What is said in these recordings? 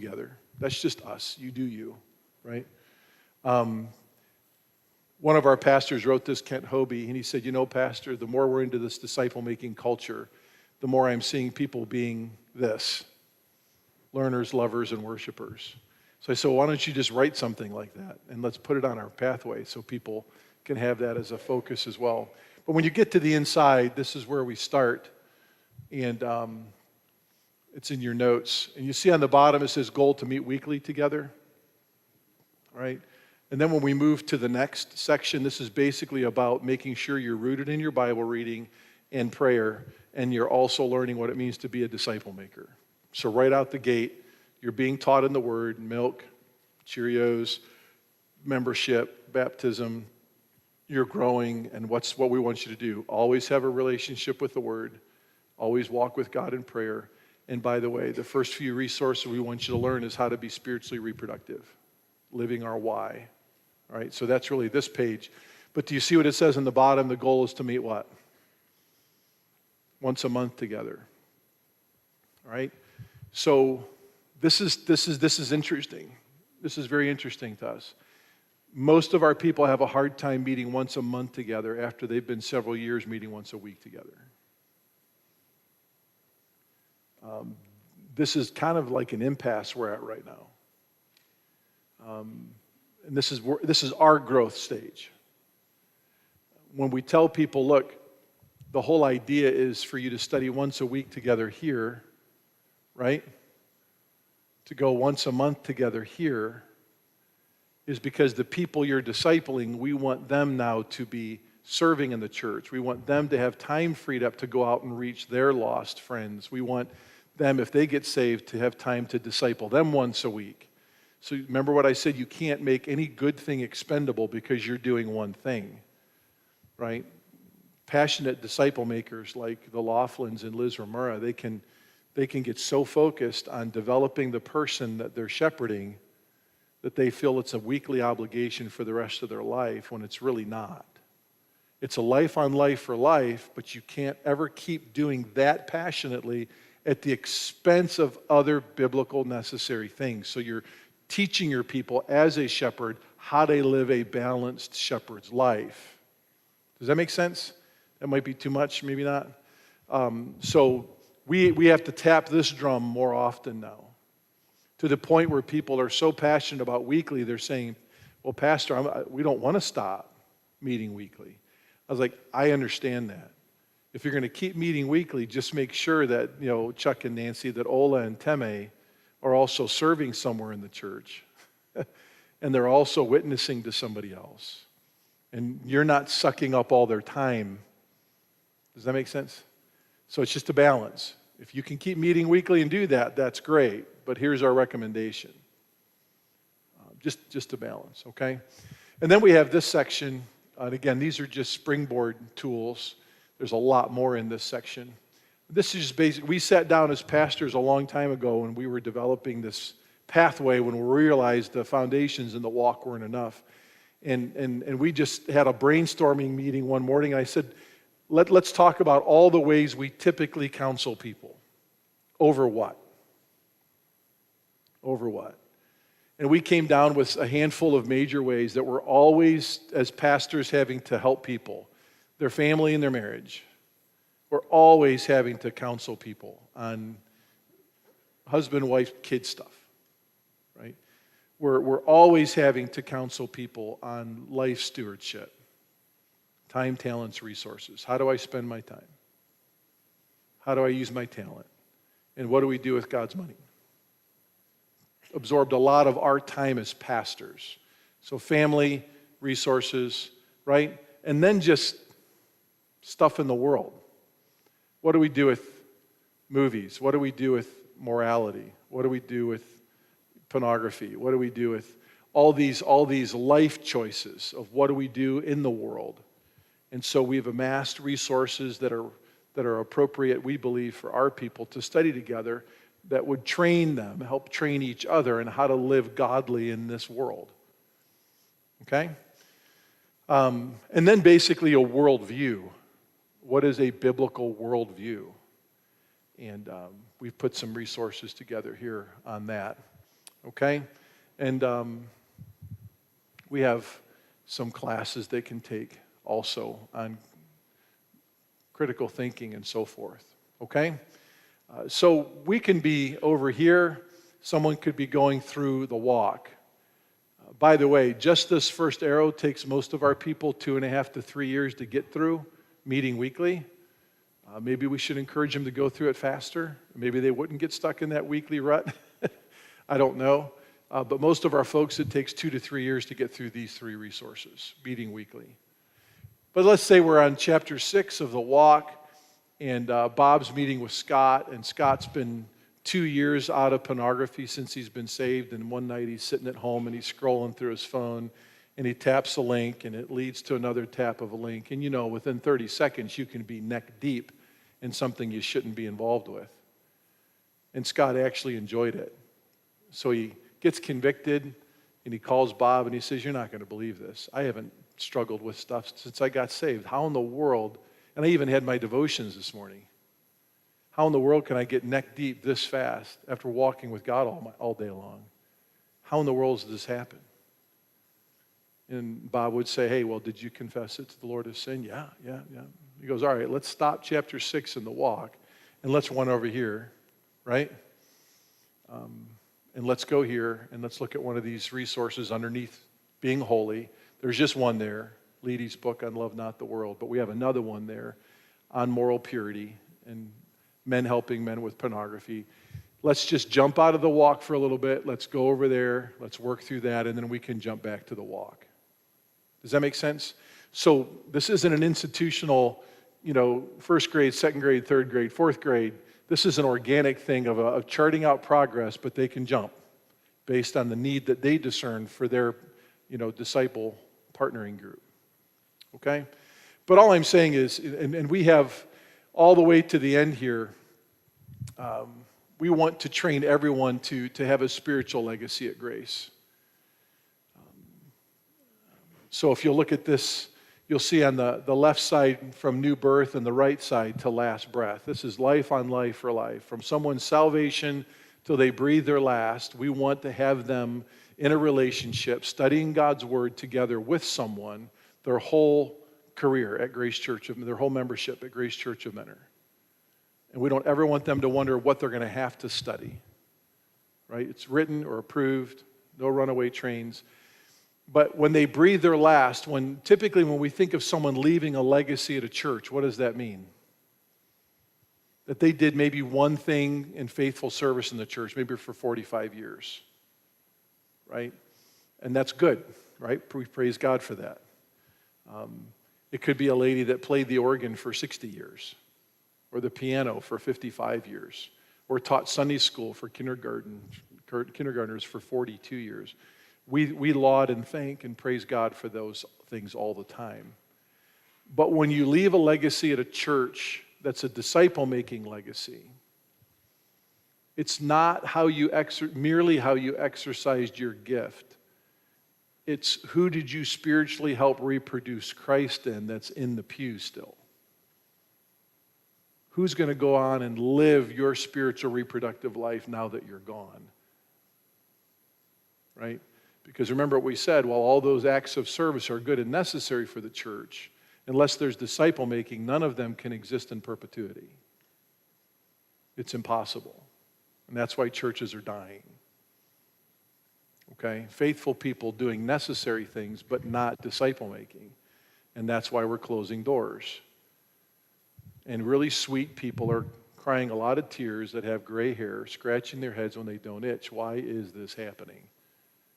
together. That's just us. You do you, right? One of our pastors wrote this, Kent Hobie, and he said, Pastor, the more we're into this disciple-making culture, the more I'm seeing people being this, learners, lovers, and worshipers. So I said, why don't you just write something like that, and let's put it on our pathway so people can have that as a focus as well. But when you get to the inside, this is where we start, and it's in your notes. And you see on the bottom, it says goal to meet weekly together, right? And then when we move to the next section, this is basically about making sure you're rooted in your Bible reading and prayer, and you're also learning what it means to be a disciple maker. So right out the gate, you're being taught in the Word, milk, Cheerios, membership, baptism. You're growing, and what we want you to do. Always have a relationship with the Word. Always walk with God in prayer. And by the way, the first few resources we want you to learn is how to be spiritually reproductive, living our why. All right, so that's really this page. But do you see what it says in the bottom? The goal is to meet what? Once a month together. All right? So this is interesting. This is very interesting to us. Most of our people have a hard time meeting once a month together after they've been several years meeting once a week together. This is kind of like an impasse we're at right now. And this is our growth stage. When we tell people, look, the whole idea is for you to study once a week together here, right? To go once a month together here, is because the people you're discipling, we want them now to be serving in the church. We want them to have time freed up to go out and reach their lost friends. We want them, if they get saved, to have time to disciple them once a week. So remember what I said, you can't make any good thing expendable because you're doing one thing, right? Passionate disciple makers like the Laughlins and Liz Romera, they can get so focused on developing the person that they're shepherding that they feel it's a weekly obligation for the rest of their life when it's really not. It's a life on life for life, but you can't ever keep doing that passionately at the expense of other biblical necessary things. So you're teaching your people as a shepherd how to live a balanced shepherd's life. Does that make sense? That might be too much, maybe not. So we have to tap this drum more often now, to the point where people are so passionate about weekly, they're saying, well, Pastor, we don't want to stop meeting weekly. I was like, I understand that. If you're going to keep meeting weekly, just make sure that, Chuck and Nancy, that Ola and Teme are also serving somewhere in the church. And they're also witnessing to somebody else. And you're not sucking up all their time. Does that make sense? So it's just a balance. If you can keep meeting weekly and do that, that's great. But here's our recommendation. Just a balance, okay? And then we have this section. And again, these are just springboard tools. There's a lot more in this section. This is basic. We sat down as pastors a long time ago when we were developing this pathway, when we realized the foundations in the walk weren't enough. And we just had a brainstorming meeting one morning, and I said, let's talk about all the ways we typically counsel people. Over what? Over what? And we came down with a handful of major ways that we're always, as pastors, having to help people, their family and their marriage. We're always having to counsel people on husband, wife, kid stuff, right? We're always having to counsel people on life stewardship, time, talents, resources. How do I spend my time? How do I use my talent? And what do we do with God's money? Absorbed a lot of our time as pastors. So family, resources, right? And then just stuff in the world. What do we do with movies? What do we do with morality? What do we do with pornography? What do we do with all these life choices of what do we do in the world? And so we've amassed resources that are appropriate, we believe, for our people to study together that would train them, help train each other in how to live godly in this world. Okay? And then basically a worldview. What is a biblical worldview? And we've put some resources together here on that. okay? And we have some classes they can take also on critical thinking and so forth, okay? So we can be over here. Someone could be going through the walk. By the way, just this first arrow takes most of our people 2.5 to 3 years to get through, meeting weekly. Maybe we should encourage them to go through it faster. Maybe they wouldn't get stuck in that weekly rut. I don't know. But most of our folks, it takes 2 to 3 years to get through these 3 resources, meeting weekly. But let's say we're on chapter 6 of the walk, and Bob's meeting with Scott, and Scott's been 2 years out of pornography since he's been saved, and one night he's sitting at home and he's scrolling through his phone, and he taps a link, and it leads to another tap of a link. And within 30 seconds, you can be neck deep in something you shouldn't be involved with. And Scott actually enjoyed it. So he gets convicted, and he calls Bob, and he says, "You're not going to believe this. I haven't struggled with stuff since I got saved. How in the world," and I even had my devotions this morning, "how in the world can I get neck deep this fast after walking with God all day long? How in the world does this happen?" And Bob would say, "Hey, well, did you confess it to the Lord as sin?" Yeah. He goes, "All right, let's stop chapter 6 in the walk, and let's run over here, right? And let's go here, and let's look at one of these resources underneath being holy. There's just one there, Leedy's book on Love Not the World, but we have another one there on moral purity and men helping men with pornography. Let's just jump out of the walk for a little bit. Let's go over there. Let's work through that, and then we can jump back to the walk." Does that make sense? So this isn't an institutional, first grade, second grade, third grade, fourth grade. This is an organic thing of charting out progress, but they can jump based on the need that they discern for their, disciple partnering group. Okay? But all I'm saying is, and we have all the way to the end here, we want to train everyone to have a spiritual legacy at Grace. So if you'll look at this, you'll see on the left side from new birth and the right side to last breath. This is life on life for life. From someone's salvation till they breathe their last, we want to have them in a relationship, studying God's Word together with someone their whole career at Grace Church, their whole membership at Grace Church of Mentor. And we don't ever want them to wonder what they're going to have to study. Right? It's written or approved, no runaway trains. But when they breathe their last, typically when we think of someone leaving a legacy at a church, what does that mean? That they did maybe one thing in faithful service in the church, maybe for 45 years, right? And that's good, right? We praise God for that. It could be a lady that played the organ for 60 years, or the piano for 55 years, or taught Sunday school for kindergartners for 42 years. We laud and thank and praise God for those things all the time. But when you leave a legacy at a church that's a disciple-making legacy, it's not merely how you exercised your gift. It's who did you spiritually help reproduce Christ in that's in the pew still. Who's going to go on and live your spiritual reproductive life now that you're gone? Right? Because remember what we said, while all those acts of service are good and necessary for the church, unless there's disciple making, none of them can exist in perpetuity. It's impossible. And that's why churches are dying. Okay? Faithful people doing necessary things, but not disciple making. And that's why we're closing doors. And really sweet people are crying a lot of tears that have gray hair, scratching their heads when they don't itch. Why is this happening?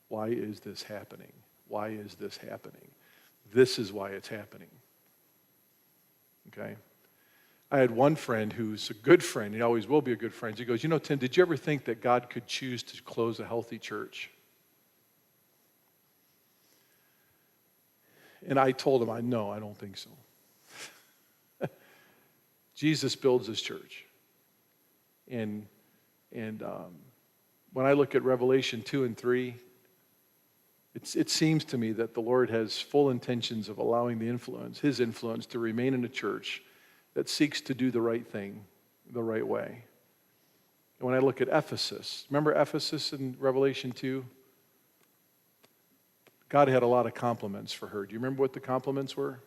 Why is this happening? Why is this happening? This is why it's happening. Okay? I had one friend who's a good friend. He always will be a good friend. He goes, Tim, did you ever think that God could choose to close a healthy church? And I told him, no, I don't think so. Jesus builds his church. And when I look at Revelation 2 and 3, it seems to me that the Lord has full intentions of allowing his influence to remain in a church that seeks to do the right thing the right way. And when I look at Ephesus, remember Ephesus in Revelation 2? God had a lot of compliments for her. Do you remember what the compliments were?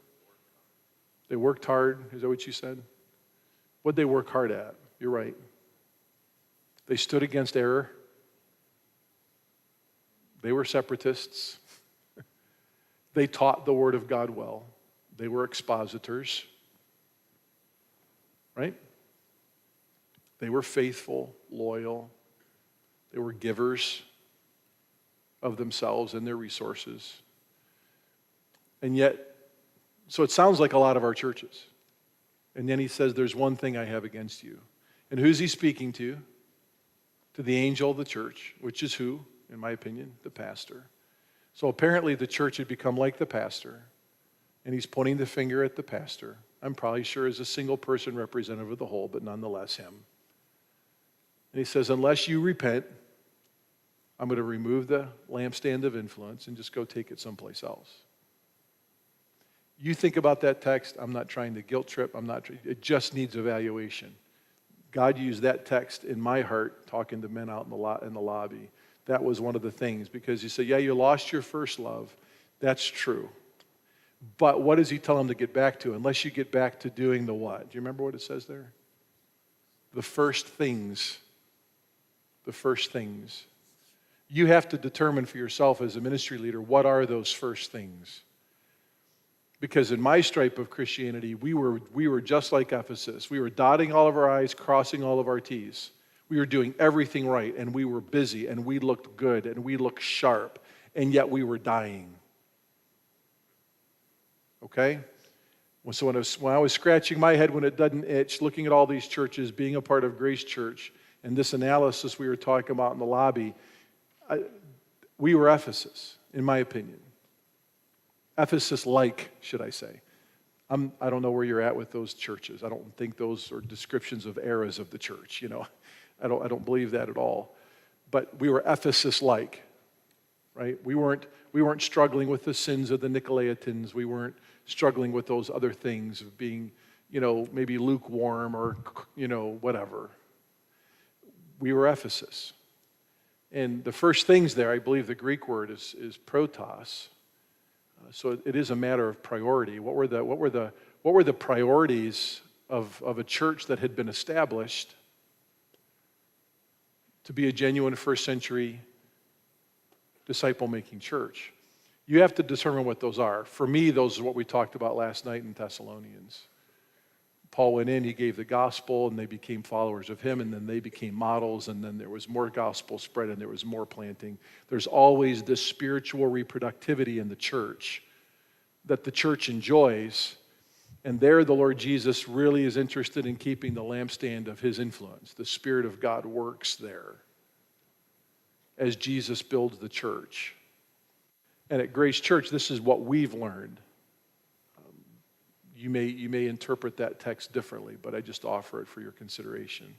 They worked hard. Is that what you said? What'd they work hard at? You're right. They stood against error. They were separatists. They taught the Word of God well. They were expositors. Right? They were faithful, loyal. They were givers of themselves and their resources. And yet, so it sounds like a lot of our churches. And then he says, there's one thing I have against you. And who's he speaking to? To the angel of the church, which is who, in my opinion? The pastor. So apparently the church had become like the pastor, and he's pointing the finger at the pastor. I'm probably sure as a single person representative of the whole, but nonetheless him. And he says, unless you repent, I'm going to remove the lampstand of influence and just go take it someplace else. You think about that text. I'm not trying to guilt trip. It just needs evaluation. God used that text in my heart, talking to men out in the lobby. That was one of the things, because he said, yeah, you lost your first love. That's true. But what does he tell them to get back to? Unless you get back to doing the what? Do you remember what it says there? The first things. The first things. You have to determine for yourself as a ministry leader, what are those first things? Because in my stripe of Christianity, we were just like Ephesus. We were dotting all of our I's, crossing all of our T's. We were doing everything right, and we were busy, and we looked good, and we looked sharp, and yet we were dying. Okay? So when I was scratching my head when it doesn't itch, looking at all these churches, being a part of Grace Church, and this analysis we were talking about in the lobby, we were Ephesus, in my opinion. Ephesus-like, should I say. I don't know where you're at with those churches. I don't think those are descriptions of eras of the church, I don't believe that at all. But we were Ephesus-like, right? We weren't struggling with the sins of the Nicolaitans. We weren't struggling with those other things of being, maybe lukewarm or, whatever. We were Ephesus. And the first things there, I believe the Greek word is protos. So it is a matter of priority. What were the priorities of a church that had been established to be a genuine first century disciple-making church? You have to determine what those are. For me, those are what we talked about last night in Thessalonians. Paul went in, he gave the gospel, and they became followers of him, and then they became models, and then there was more gospel spread, and there was more planting. There's always this spiritual reproductivity in the church that the church enjoys, and there the Lord Jesus really is interested in keeping the lampstand of his influence. The Spirit of God works there as Jesus builds the church. And at Grace Church, this is what we've learned. You may interpret that text differently, but I just offer it for your consideration.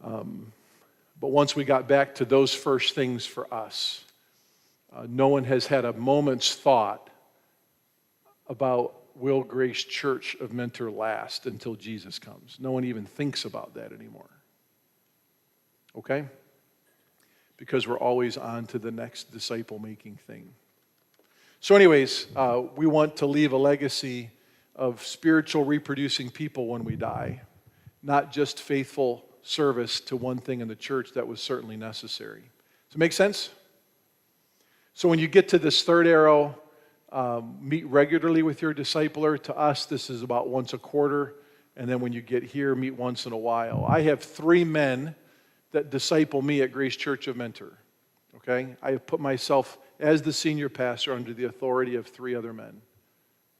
But once we got back to those first things for us, no one has had a moment's thought about will Grace Church of Mentor last until Jesus comes. No one even thinks about that anymore. Okay? Because we're always on to the next disciple-making thing. So anyways, we want to leave a legacy of spiritual reproducing people when we die, not just faithful service to one thing in the church that was certainly necessary. Does it make sense? So when you get to this third arrow, meet regularly with your discipler. To us, this is about once a quarter. And then when you get here, meet once in a while. I have 3 men that disciple me at Grace Church of Mentor. Okay? I have put myself as the senior pastor under the authority of 3 other men.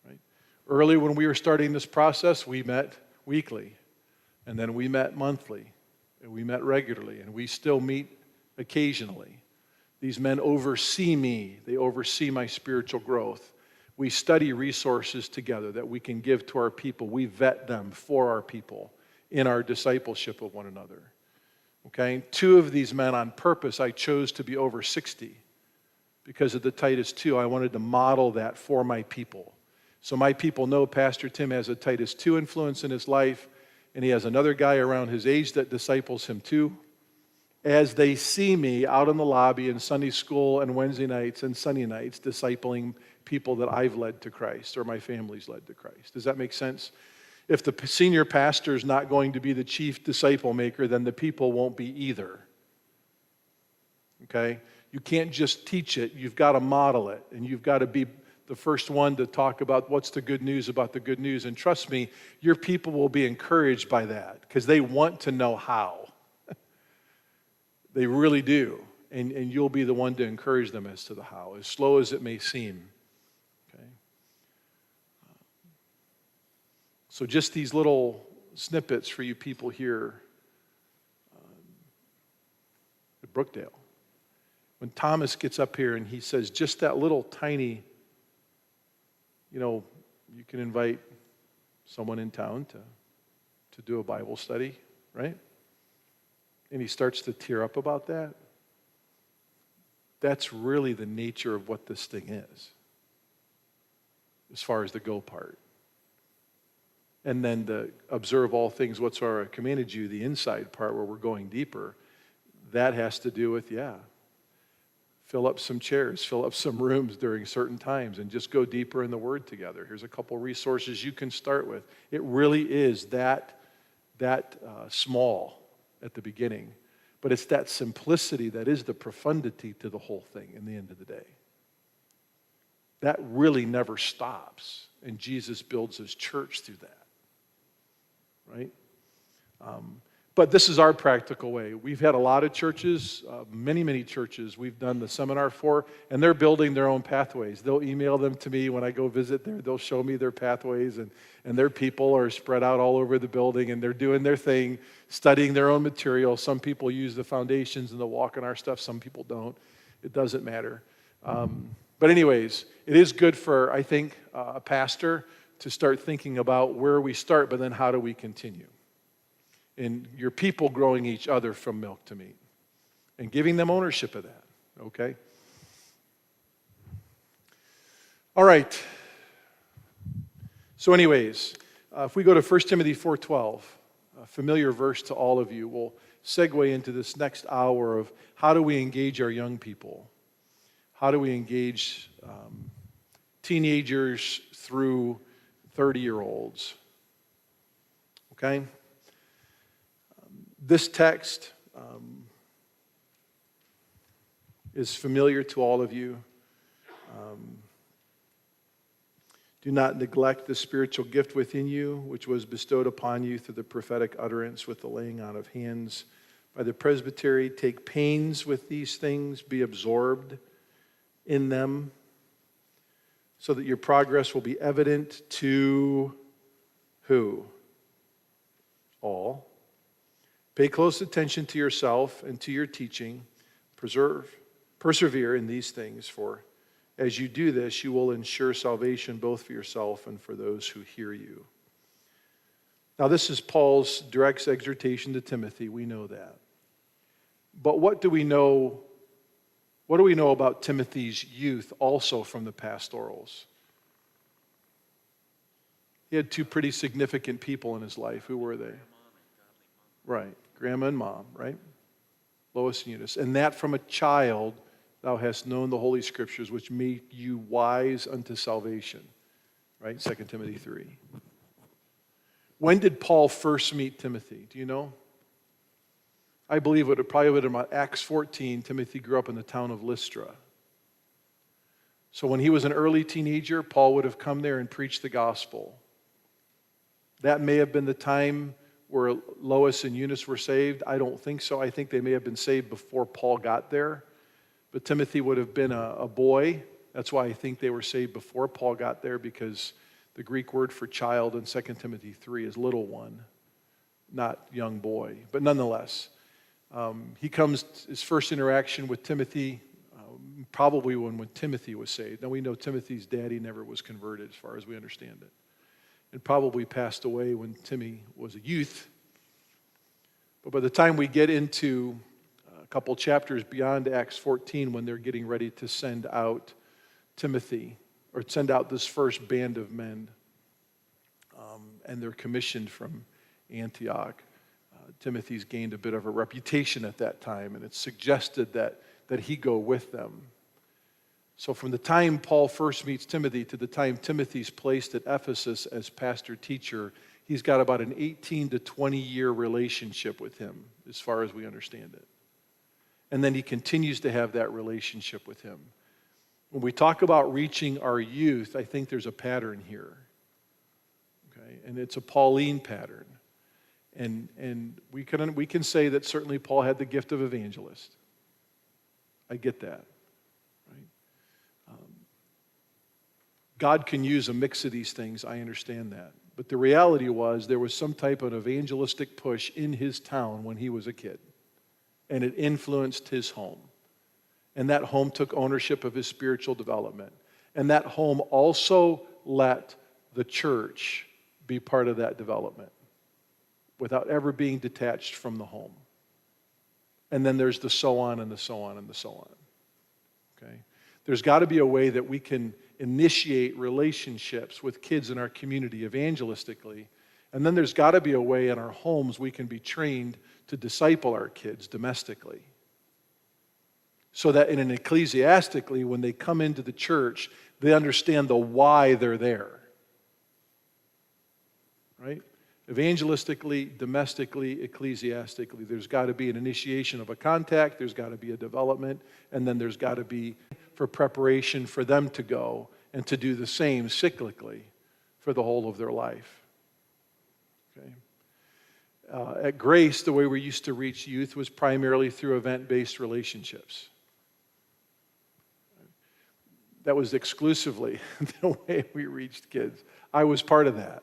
Right? Early when we were starting this process, we met weekly, and then we met monthly, and we met regularly, and we still meet occasionally. These men oversee me. They oversee my spiritual growth. We study resources together that we can give to our people. We vet them for our people in our discipleship of one another. Okay? 2 of these men on purpose I chose to be over 60. Because of the Titus 2, I wanted to model that for my people. So my people know Pastor Tim has a Titus 2 influence in his life, and he has another guy around his age that disciples him too. As they see me out in the lobby in Sunday school and Wednesday nights and Sunday nights discipling people that I've led to Christ or my family's led to Christ. Does that make sense? If the senior pastor is not going to be the chief disciple maker, then the people won't be either. Okay? You can't just teach it, you've got to model it, and you've got to be the first one to talk about what's the good news about the good news. And trust me, your people will be encouraged by that because they want to know how. They really do. And you'll be the one to encourage them as to the how, as slow as it may seem. Okay? So just these little snippets for you people here at Brookdale. When Thomas gets up here and he says just that little tiny, you can invite someone in town to do a Bible study, right? And he starts to tear up about that. That's really the nature of what this thing is, as far as the go part. And then the observe all things whatsoever I commanded you, the inside part where we're going deeper, that has to do with, fill up some chairs, fill up some rooms during certain times, and just go deeper in the Word together. Here's a couple resources you can start with. It really is that small at the beginning, but it's that simplicity that is the profundity to the whole thing in the end of the day. That really never stops, and Jesus builds his church through that, right? But this is our practical way. We've had a lot of churches, many churches we've done the seminar for, and they're building their own pathways. They'll email them to me when I go visit there. They'll show me their pathways, and their people are spread out all over the building, and they're doing their thing, studying their own material. Some people use the foundations and the walk in our stuff. Some people don't. It doesn't matter. But anyways, it is good for, I think, a pastor to start thinking about where we start, but then how do we continue? And your people growing each other from milk to meat and giving them ownership of that, okay? All right. So anyways, if we go to 1 Timothy 4:12, a familiar verse to all of you, we'll segue into this next hour of how do we engage our young people? How do we engage teenagers through 30-year-olds? Okay? This text is familiar to all of you. Do not neglect the spiritual gift within you, which was bestowed upon you through the prophetic utterance with the laying on of hands by the presbytery. Take pains with these things, be absorbed in them, so that your progress will be evident to who? All. Pay close attention to yourself and to your teaching. Persevere in these things, for as you do this, you will ensure salvation both for yourself and for those who hear you. Now, this is Paul's direct exhortation to Timothy. We know that. But what do we know? What do we know about Timothy's youth also from the pastorals? He had two pretty significant people in his life. Who were they? Right. Grandma and mom, right? Lois and Eunice. And that from a child thou hast known the Holy Scriptures, which make you wise unto salvation. Right? 2 Timothy 3. When did Paul first meet Timothy? Do you know? I believe it probably would have been Acts 14. Timothy grew up in the town of Lystra. So when he was an early teenager, Paul would have come there and preached the gospel. That may have been the time where Lois and Eunice were saved. I don't think so. I think they may have been saved before Paul got there. But Timothy would have been a boy. That's why I think they were saved before Paul got there, because the Greek word for child in 2 Timothy 3 is little one, not young boy. But nonetheless, he comes, his first interaction with Timothy, probably when Timothy was saved. Now we know Timothy's daddy never was converted as far as we understand it. And probably passed away when Timmy was a youth. But by the time we get into a couple chapters beyond Acts 14, when they're getting ready to send out Timothy, or send out this first band of men, and they're commissioned from Antioch. Timothy's gained a bit of a reputation at that time, and it's suggested that he go with them. So from the time Paul first meets Timothy to the time Timothy's placed at Ephesus as pastor-teacher, he's got about an 18 to 20-year relationship with him, as far as we understand it. And then he continues to have that relationship with him. When we talk about reaching our youth, I think there's a pattern here. Okay? And it's a Pauline pattern. And we can say that certainly Paul had the gift of evangelist. I get that. Right? God can use a mix of these things, I understand that. But the reality was there was some type of evangelistic push in his town when he was a kid. And it influenced his home. And that home took ownership of his spiritual development. And that home also let the church be part of that development without ever being detached from the home. And then there's the so on and the so on and the so on. Okay? There's got to be a way that we can initiate relationships with kids in our community evangelistically. And then there's got to be a way in our homes we can be trained to disciple our kids domestically. So that in an ecclesiastically, when they come into the church, they understand the why they're there. Right? Evangelistically, domestically, ecclesiastically, there's got to be an initiation of a contact, there's got to be a development, and then there's got to be for preparation for them to go and to do the same cyclically for the whole of their life. Okay. At Grace, the way we used to reach youth was primarily through event-based relationships. That was exclusively the way we reached kids. I was part of that.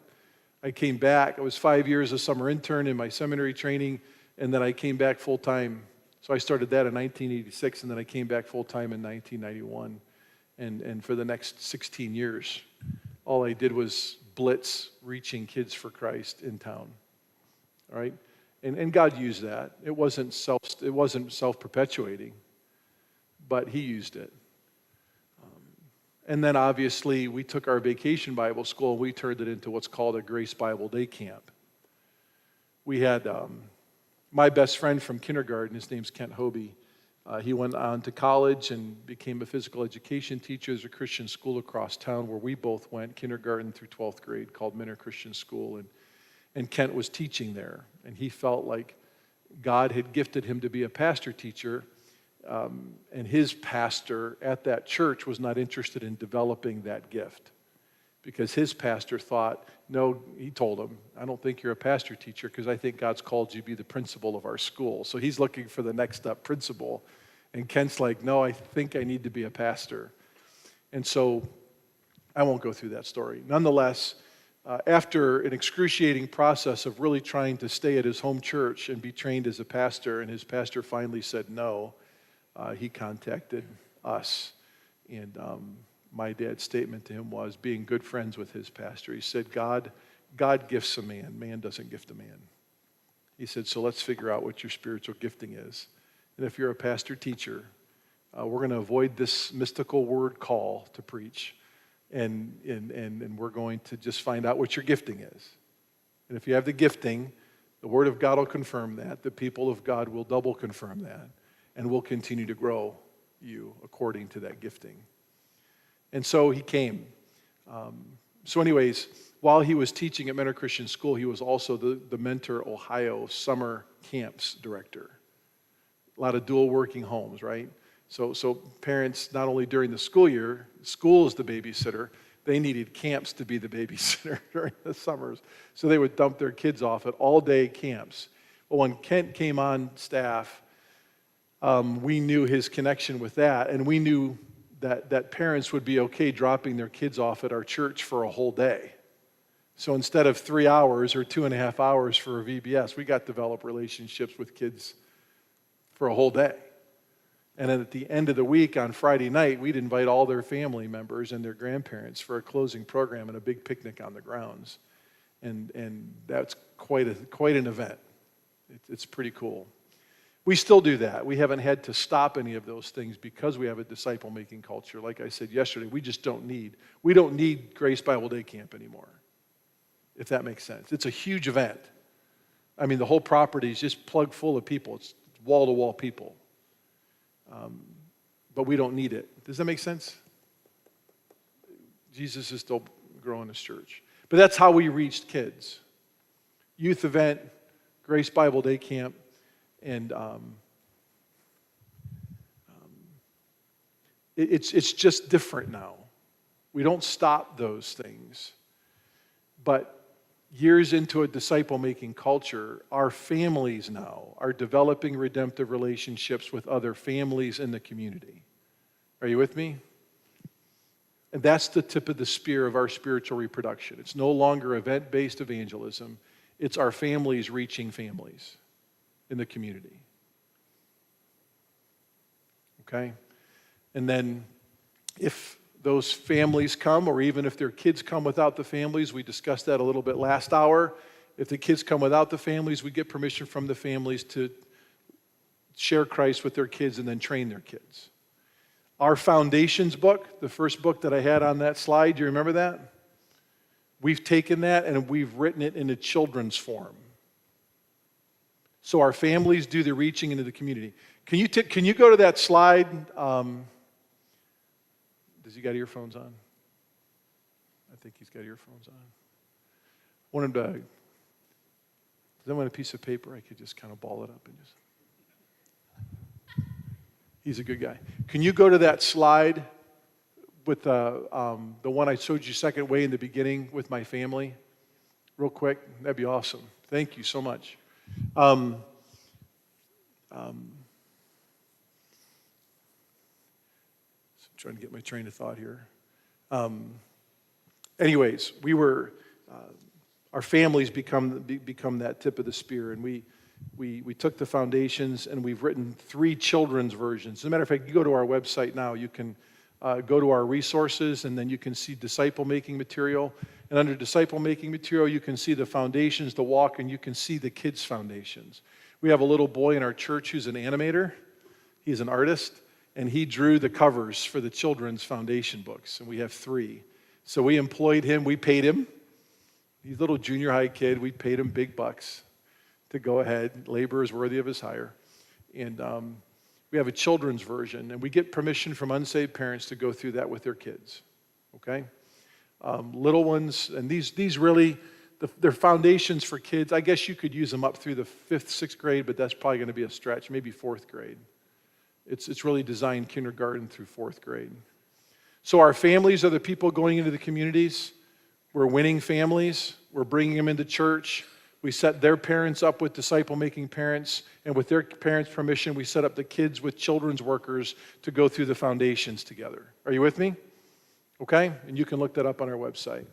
I came back. I was 5 years a summer intern in my seminary training, and then I came back full-time. So I started that in 1986, and then I came back full-time in 1991. And for the next 16 years, all I did was blitz reaching kids for Christ in town. All right? And God used that. It wasn't self-perpetuating, but He used it. And then obviously we took our vacation Bible school and we turned it into what's called a Grace Bible Day Camp. We had my best friend from kindergarten, his name's Kent Hobie. He went on to college and became a physical education teacher. There's a Christian school across town where we both went, kindergarten through 12th grade, called Minter Christian School. And Kent was teaching there. And he felt like God had gifted him to be a pastor teacher. And his pastor at that church was not interested in developing that gift because his pastor thought, no, he told him, I don't think you're a pastor teacher because I think God's called you to be the principal of our school. So he's looking for the next up principal. And Kent's like, no, I think I need to be a pastor. And so I won't go through that story. Nonetheless, after an excruciating process of really trying to stay at his home church and be trained as a pastor, and his pastor finally said no, he contacted us, and my dad's statement to him was, being good friends with his pastor, he said, God gifts a man. Man doesn't gift a man. He said, so let's figure out what your spiritual gifting is. And if you're a pastor-teacher, we're going to avoid this mystical word call to preach, and we're going to just find out what your gifting is. And if you have the gifting, the Word of God will confirm that. The people of God will double confirm that. And we'll continue to grow you according to that gifting. And so he came. So anyways, while he was teaching at Mentor Christian School, he was also the Mentor Ohio summer camps director. A lot of dual working homes, right? So parents, not only during the school year, school is the babysitter, they needed camps to be the babysitter during the summers. So they would dump their kids off at all-day camps. Well, when Kent came on staff, we knew his connection with that, and we knew that parents would be okay dropping their kids off at our church for a whole day. So instead of 3 hours or 2.5 hours for a VBS, we got to develop relationships with kids for a whole day. And then at the end of the week on Friday night, we'd invite all their family members and their grandparents for a closing program and a big picnic on the grounds. And that's quite an event. It's pretty cool. We still do that. We haven't had to stop any of those things because we have a disciple-making culture. Like I said yesterday, we don't need Grace Bible Day Camp anymore, if that makes sense. It's a huge event, I mean, the whole property is just plugged full of people. It's wall-to-wall people. But we don't need it. Does that make sense? Jesus is still growing his church. But that's how we reached kids. Youth event, Grace Bible Day Camp, and it's just different now. We don't stop those things. But years into a disciple-making culture, our families now are developing redemptive relationships with other families in the community. Are you with me? And that's the tip of the spear of our spiritual reproduction. It's no longer event-based evangelism. It's our families reaching families in the community. Okay? And then if those families come, or even if their kids come without the families, we discussed that a little bit last hour. If the kids come without the families, we get permission from the families to share Christ with their kids and then train their kids. Our Foundations book, the first book that I had on that slide, do you remember that? We've taken that and we've written it in a children's form. So our families do the reaching into the community. Can you go to that slide? Does he got earphones on? I think he's got earphones on. I want him to, does anyone want a piece of paper? I could just kind of ball it up and just. He's a good guy. Can you go to that slide with the one I showed you second way in the beginning with my family? Real quick. That'd be awesome. Thank you so much. Trying to get my train of thought here. Anyways, we were, our families become that tip of the spear, and we took the Foundations and we've written 3 children's versions. As a matter of fact, you go to our website now, you can go to our resources and then you can see disciple-making material. And under disciple-making material, you can see the Foundations, the walk, and you can see the kids' Foundations. We have a little boy in our church who's an animator. He's an artist, and he drew the covers for the children's Foundation books, and we have 3. So we employed him, we paid him. He's a little junior high kid, we paid him big bucks to go ahead. Labor is worthy of his hire. And we have a children's version, and we get permission from unsaved parents to go through that with their kids. Okay? Little ones, and these really, they're Foundations for kids. I guess you could use them up through the 5th, 6th grade, but that's probably going to be a stretch, maybe 4th grade. It's really designed kindergarten through 4th grade. So our families are the people going into the communities. We're winning families. We're bringing them into church. We set their parents up with disciple-making parents, and with their parents' permission, we set up the kids with children's workers to go through the Foundations together. Are you with me? Okay? And you can look that up on our website.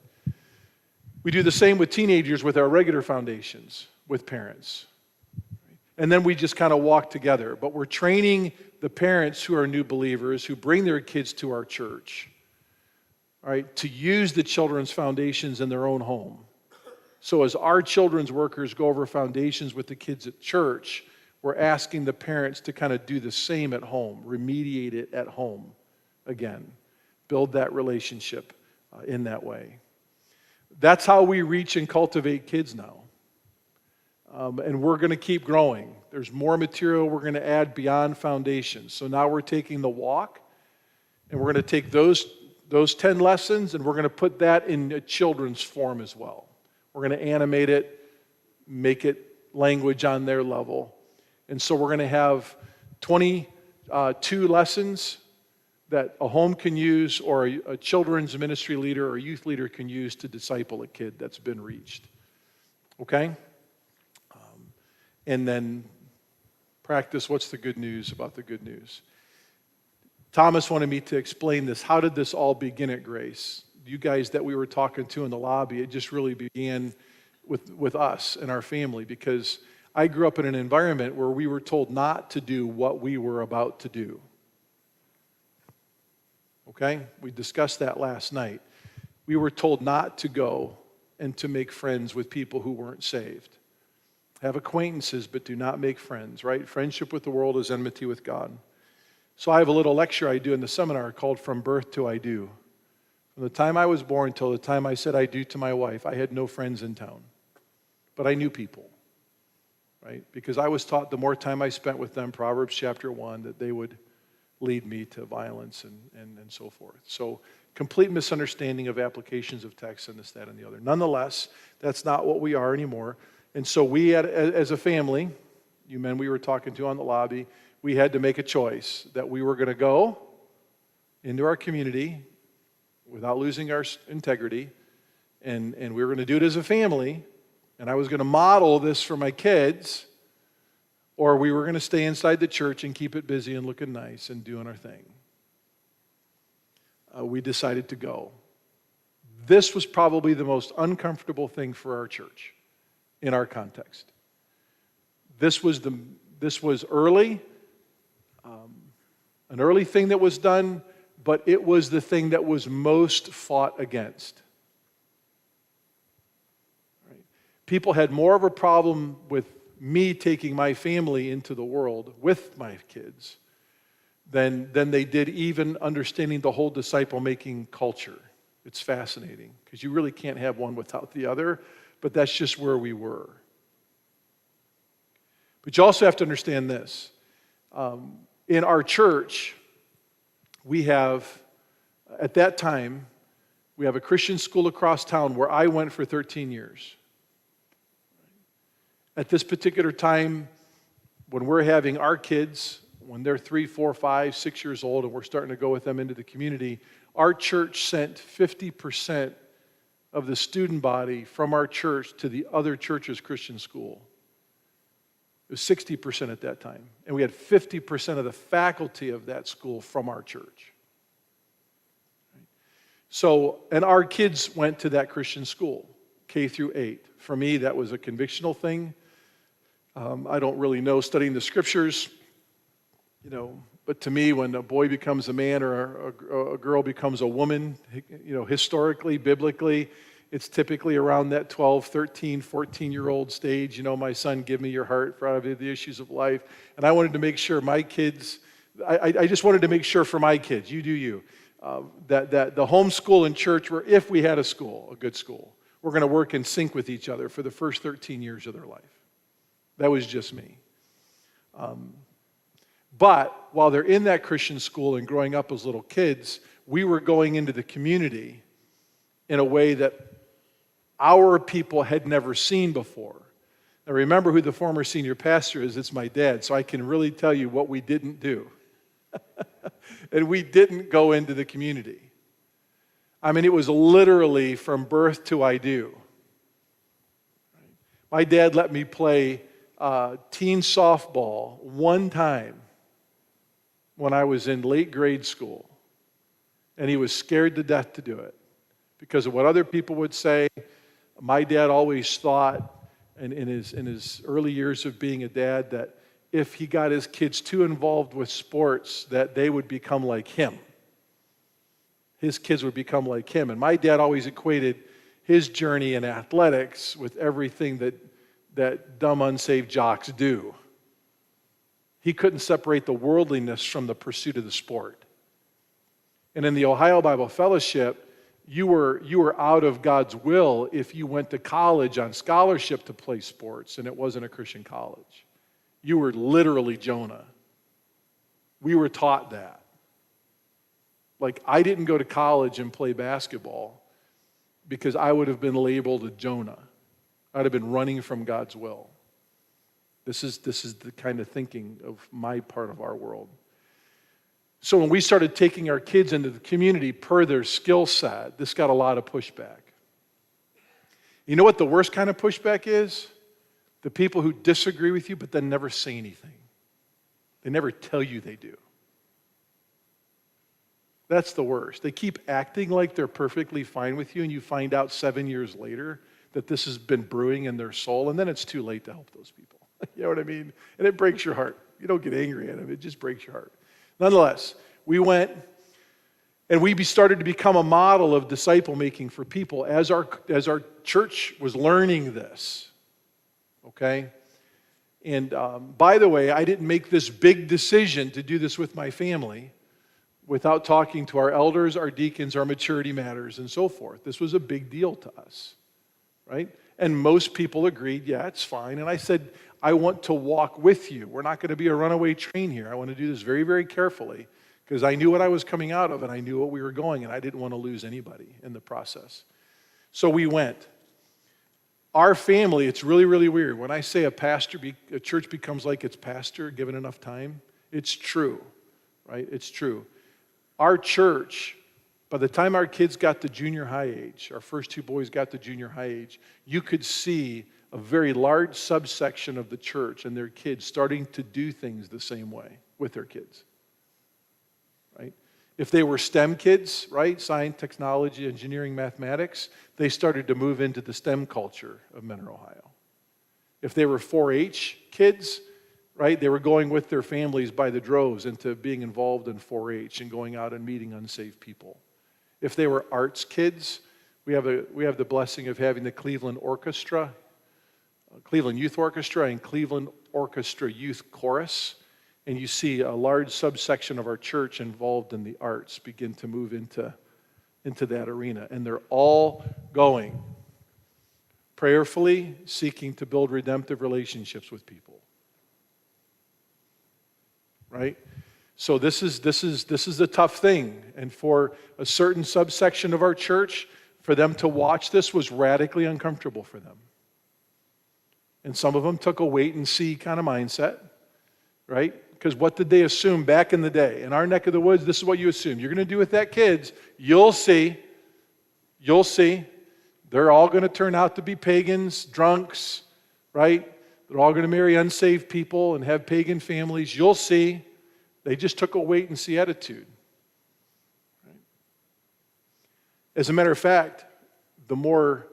We do the same with teenagers with our regular Foundations with parents. And then we just kind of walk together. But we're training the parents who are new believers, who bring their kids to our church, all right, to use the children's Foundations in their own home. So as our children's workers go over Foundations with the kids at church, we're asking the parents to kind of do the same at home, remediate it at home again, build that relationship in that way. That's how we reach and cultivate kids now. And we're going to keep growing. There's more material we're going to add beyond Foundations. So now we're taking the walk, and we're going to take those 10 lessons, and we're going to put that in a children's form as well. We're going to animate it, make it language on their level. And so we're going to have 22 lessons that a home can use, or a children's ministry leader or youth leader can use to disciple a kid that's been reached. Okay? And then practice what's the good news about the good news. Thomas wanted me to explain this. How did this all begin at Grace? You guys that we were talking to in the lobby, it just really began with us and our family, because I grew up in an environment where we were told not to do what we were about to do. Okay? We discussed that last night. We were told not to go and to make friends with people who weren't saved. Have acquaintances, but do not make friends, right? Friendship with the world is enmity with God. So I have a little lecture I do in the seminar called From Birth to I Do. From the time I was born till the time I said I do to my wife, I had no friends in town. But I knew people. right? Because I was taught the more time I spent with them, Proverbs chapter 1, that they would lead me to violence and so forth. So complete misunderstanding of applications of text and this, that, and the other. Nonetheless, that's not what we are anymore. And so we had, as a family, you men we were talking to on the lobby, we had to make a choice that we were going to go into our community without losing our integrity, and we were going to do it as a family, and I was going to model this for my kids, or we were going to stay inside the church and keep it busy and looking nice and doing our thing. We decided to go. This was probably the most uncomfortable thing for our church in our context. This was early, an early thing that was done, but it was the thing that was most fought against. Right? People had more of a problem with me taking my family into the world with my kids than they did even understanding the whole disciple-making culture. It's fascinating, because you really can't have one without the other, but that's just where we were. But you also have to understand this. In our church, we have, at that time, we have a Christian school across town where I went for 13 years. At this particular time, when we're having our kids, when they're 3, 4, 5, 6 years old, and we're starting to go with them into the community, our church sent 50% of the student body from our church to the other church's Christian school. It was 60% at that time. And we had 50% of the faculty of that school from our church. So, and our kids went to that Christian school, K through 8. For me, that was a convictional thing. I don't really know studying the scriptures, but to me, when a boy becomes a man or a girl becomes a woman, historically, biblically, it's typically around that 12, 13, 14-year-old stage. My son, give me your heart for out of the issues of life. And I wanted to make sure my kids, I just wanted to make sure for my kids, you do you, that the home school and church were, if we had a school, a good school, we're going to work in sync with each other for the first 13 years of their life. That was just me. But while they're in that Christian school and growing up as little kids, we were going into the community in a way that our people had never seen before. Now remember who the former senior pastor is. It's my dad, so I can really tell you what we didn't do. And we didn't go into the community. I mean, it was literally from birth to I do. My dad let me play teen softball one time when I was in late grade school, and he was scared to death to do it because of what other people would say. My dad always thought, in his early years of being a dad, that if he got his kids too involved with sports, that they would become like him. His kids would become like him. And my dad always equated his journey in athletics with everything that dumb, unsaved jocks do. He couldn't separate the worldliness from the pursuit of the sport. And in the Ohio Bible Fellowship, you were out of God's will if you went to college on scholarship to play sports and it wasn't a Christian college. You were literally Jonah. We were taught that. Like, I didn't go to college and play basketball because I would have been labeled a Jonah. I'd have been running from God's will. This is the kind of thinking of my part of our world. So when we started taking our kids into the community per their skill set, this got a lot of pushback. You know what the worst kind of pushback is? The people who disagree with you but then never say anything. They never tell you they do. That's the worst. They keep acting like they're perfectly fine with you, and you find out 7 years later that this has been brewing in their soul, and then it's too late to help those people. You know what I mean? And it breaks your heart. You don't get angry at them. It just breaks your heart. Nonetheless, we went and we started to become a model of disciple making for people as our church was learning this. Okay? And by the way, I didn't make this big decision to do this with my family without talking to our elders, our deacons, our maturity matters, and so forth. This was a big deal to us, right? And most people agreed, yeah, it's fine. And I said, I want to walk with you. We're not going to be a runaway train here. I want to do this very, very carefully because I knew what I was coming out of and I knew what we were going, and I didn't want to lose anybody in the process. So we went. Our family, it's really, really weird. When I say a church becomes like its pastor given enough time, it's true, right? It's true. Our church, by the time our kids got to junior high age, our first two boys got to junior high age, you could see a very large subsection of the church and their kids starting to do things the same way with their kids, right? If they were STEM kids, right, science, technology, engineering, mathematics, they started to move into the STEM culture of Mentor, Ohio. If they were 4-H kids, right, they were going with their families by the droves into being involved in 4-H and going out and meeting unsaved people. If they were arts kids, we have the blessing of having the Cleveland Orchestra, Cleveland Youth Orchestra, and Cleveland Orchestra Youth Chorus. And you see a large subsection of our church involved in the arts begin to move into that arena. And they're all going prayerfully, seeking to build redemptive relationships with people. Right? So this is a tough thing. And for a certain subsection of our church, for them to watch this was radically uncomfortable for them. And some of them took a wait and see kind of mindset, right? Because what did they assume back in the day? In our neck of the woods, this is what you assume. You're going to do with that kids, you'll see. You'll see. They're all going to turn out to be pagans, drunks, right? They're all going to marry unsaved people and have pagan families. You'll see. They just took a wait and see attitude. Right? As a matter of fact, the more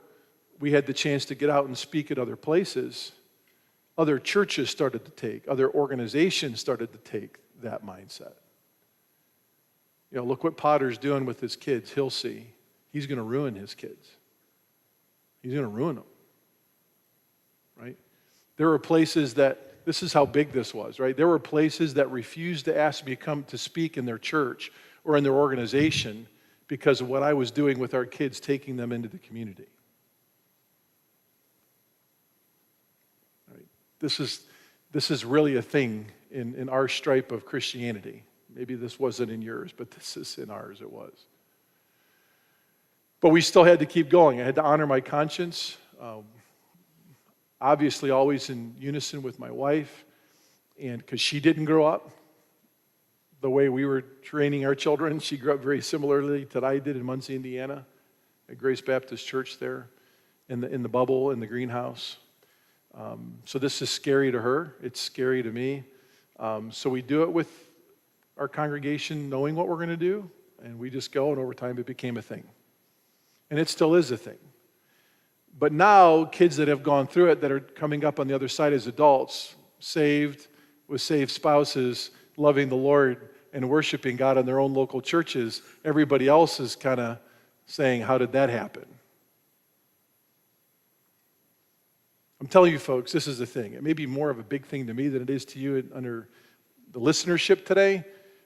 we had the chance to get out and speak at other places, other churches started to take, other organizations started to take that mindset. You know, look what Potter's doing with his kids. He'll see. He's going to ruin his kids. He's going to ruin them. Right? There were places that, this is how big this was, right? There were places that refused to ask me to come to speak in their church or in their organization because of what I was doing with our kids, taking them into the community. This is really a thing in our stripe of Christianity. Maybe this wasn't in yours, but this is in ours, it was. But we still had to keep going. I had to honor my conscience. Obviously, always in unison with my wife, and because she didn't grow up the way we were training our children. She grew up very similarly to I did in Muncie, Indiana, at Grace Baptist Church there, in the bubble, in the greenhouse. So this is scary to her. It's scary to me. So we do it with our congregation knowing what we're going to do, and we just go, and over time it became a thing. And it still is a thing. But now, kids that have gone through it, that are coming up on the other side as adults, saved, with saved spouses, loving the Lord and worshiping God in their own local churches, everybody else is kind of saying, how did that happen? I'm telling you folks, this is the thing. It may be more of a big thing to me than it is to you under the listenership today,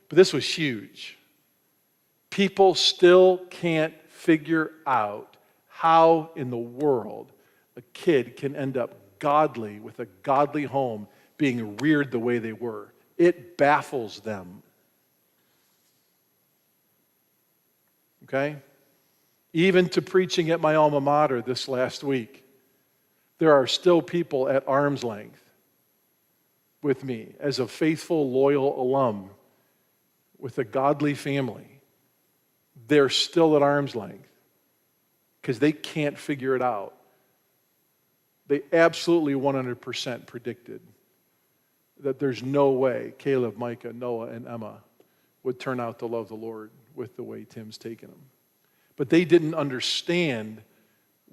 but this was huge. People still can't figure out how in the world a kid can end up godly with a godly home being reared the way they were. It baffles them. Okay? Even to preaching at my alma mater this last week, there are still people at arm's length with me as a faithful, loyal alum with a godly family. They're still at arm's length because they can't figure it out. They absolutely 100% predicted that there's no way Caleb, Micah, Noah, and Emma would turn out to love the Lord with the way Tim's taken them. But they didn't understand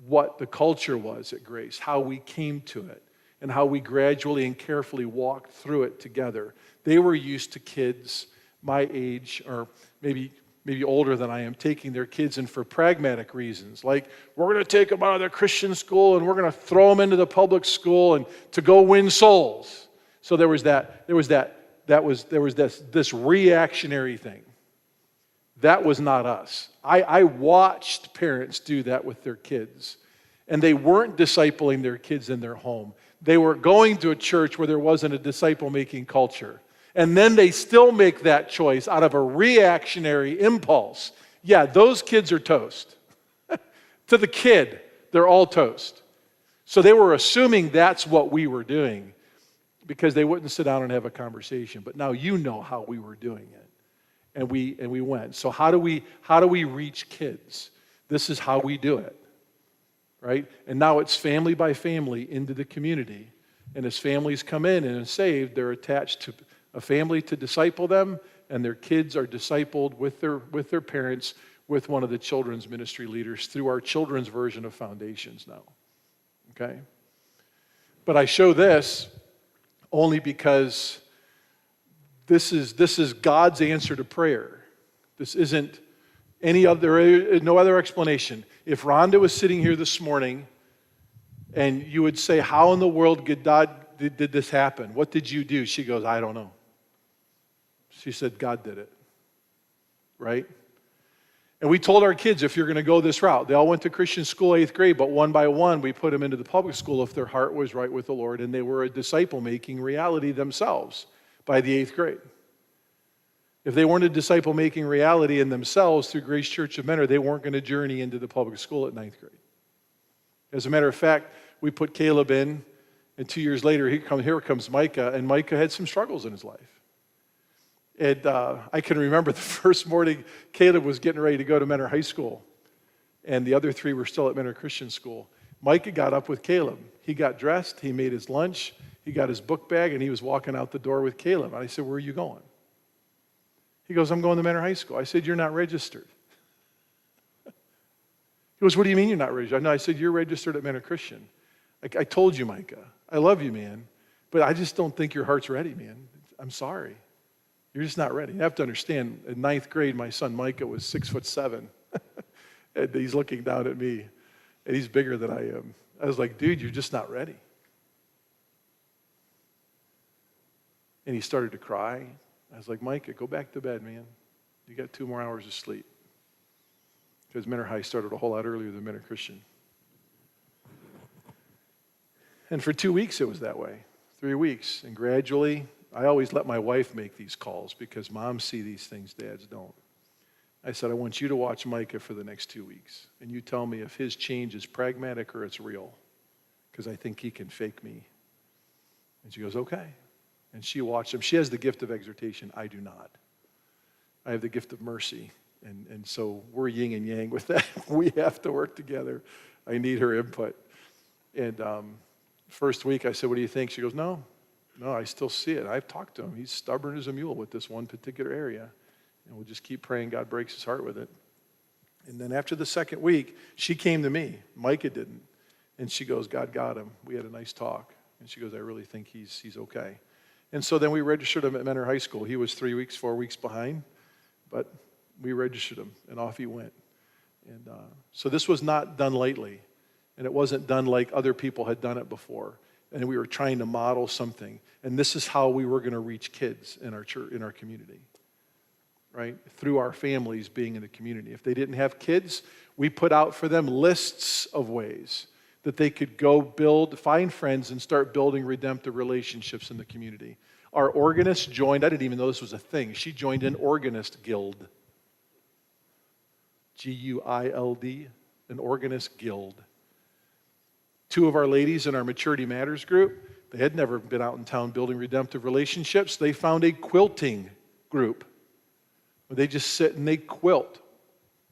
what the culture was at Grace, how we came to it, and how we gradually and carefully walked through it together. They were used to kids my age, or maybe older than I am, taking their kids in for pragmatic reasons, like we're going to take them out of their Christian school and we're going to throw them into the public school and to go win souls. So there was this reactionary thing. That was not us. I watched parents do that with their kids, and they weren't discipling their kids in their home. They were going to a church where there wasn't a disciple-making culture. And then they still make that choice out of a reactionary impulse. Yeah, those kids are toast. To the kid, they're all toast. So they were assuming that's what we were doing because they wouldn't sit down and have a conversation. But now you know how we were doing it. And we went. So how do we reach kids? This is how we do it. Right? And now it's family by family into the community. And as families come in and are saved, they're attached to a family to disciple them, and their kids are discipled with their parents, with one of the children's ministry leaders through our children's version of Foundations now. Okay? But I show this only because this is God's answer to prayer. This isn't no other explanation. If Rhonda was sitting here this morning and you would say, how in the world did this happen? What did you do? She goes, I don't know. She said, God did it. Right? And we told our kids, if you're going to go this route, they all went to Christian school 8th grade, but one by one, we put them into the public school if their heart was right with the Lord and they were a disciple-making reality themselves by the 8th grade. If they weren't a disciple-making reality in themselves through Grace Church of Mentor, they weren't going to journey into the public school at 9th grade. As a matter of fact, we put Caleb in, and 2 years later, here comes Micah, and Micah had some struggles in his life. And I can remember the first morning, Caleb was getting ready to go to Mentor High School, and the other three were still at Mentor Christian School. Micah got up with Caleb. He got dressed, he made his lunch, he got his book bag, and he was walking out the door with Caleb. And I said, where are you going? He goes, I'm going to Mentor High School. I said, you're not registered. He goes, what do you mean you're not registered? No, I said, you're registered at Mentor Christian. I told you, Micah. I love you, man. But I just don't think your heart's ready, man. I'm sorry. You're just not ready. You have to understand, in 9th grade, my son Micah was 6'7". And he's looking down at me, and he's bigger than I am. I was like, dude, you're just not ready. And he started to cry. I was like, Micah, go back to bed, man. You got 2 more hours of sleep. Because Mentor High started a whole lot earlier than Mentor Christian. And for 2 weeks it was that way, 3 weeks. And gradually, I always let my wife make these calls because moms see these things, dads don't. I said, I want you to watch Micah for the next 2 weeks. And you tell me if his change is pragmatic or it's real. Because I think he can fake me. And she goes, okay. And she watched him. She has the gift of exhortation. I do not. I have the gift of mercy. And so we're yin and yang with that. We have to work together. I need her input. And first week I said, what do you think? She goes, no, I still see it. I've talked to him. He's stubborn as a mule with this one particular area. And we'll just keep praying God breaks his heart with it. And then after the second week, she came to me. Micah didn't. And she goes, God got him. We had a nice talk. And she goes, I really think he's okay. And so then we registered him at Mentor High School. He was 3 weeks, 4 weeks behind. But we registered him, and off he went. And so this was not done lightly. And it wasn't done like other people had done it before. And we were trying to model something. And this is how we were going to reach kids in our church, in our community. Right? Through our families being in the community. If they didn't have kids, we put out for them lists of ways that they could go find friends and start building redemptive relationships in the community. Our organist joined, I didn't even know this was a thing. She joined an organist guild. G-U-I-L-D, an organist guild. 2 of our ladies in our Maturity Matters group, they had never been out in town building redemptive relationships. They found a quilting group where they just sit and they quilt,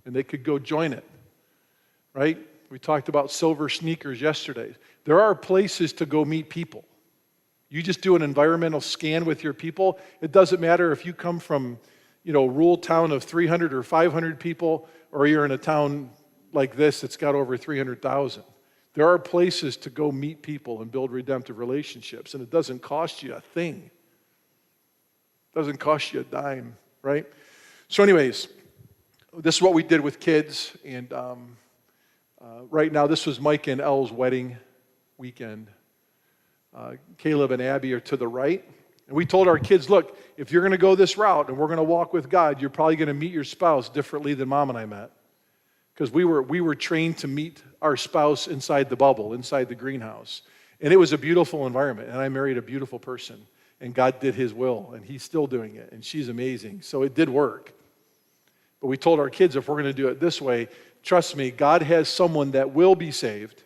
and they could go join it, right? We talked about silver sneakers yesterday. There are places to go meet people. You just do an environmental scan with your people. It doesn't matter if you come from, a rural town of 300 or 500 people, or you're in a town like this that's got over 300,000. There are places to go meet people and build redemptive relationships, and it doesn't cost you a thing. It doesn't cost you a dime, right? So anyways, this is what we did with kids, and right now this was Mike and Elle's wedding weekend. Caleb and Abby are to the right. And we told our kids, look, if you're going to go this route and we're going to walk with God, you're probably going to meet your spouse differently than Mom and I met. Because we were trained to meet our spouse inside the bubble, inside the greenhouse. And it was a beautiful environment, and I married a beautiful person, and God did his will, and he's still doing it, and she's amazing. So it did work. But we told our kids, if we're going to do it this way, trust me, God has someone that will be saved.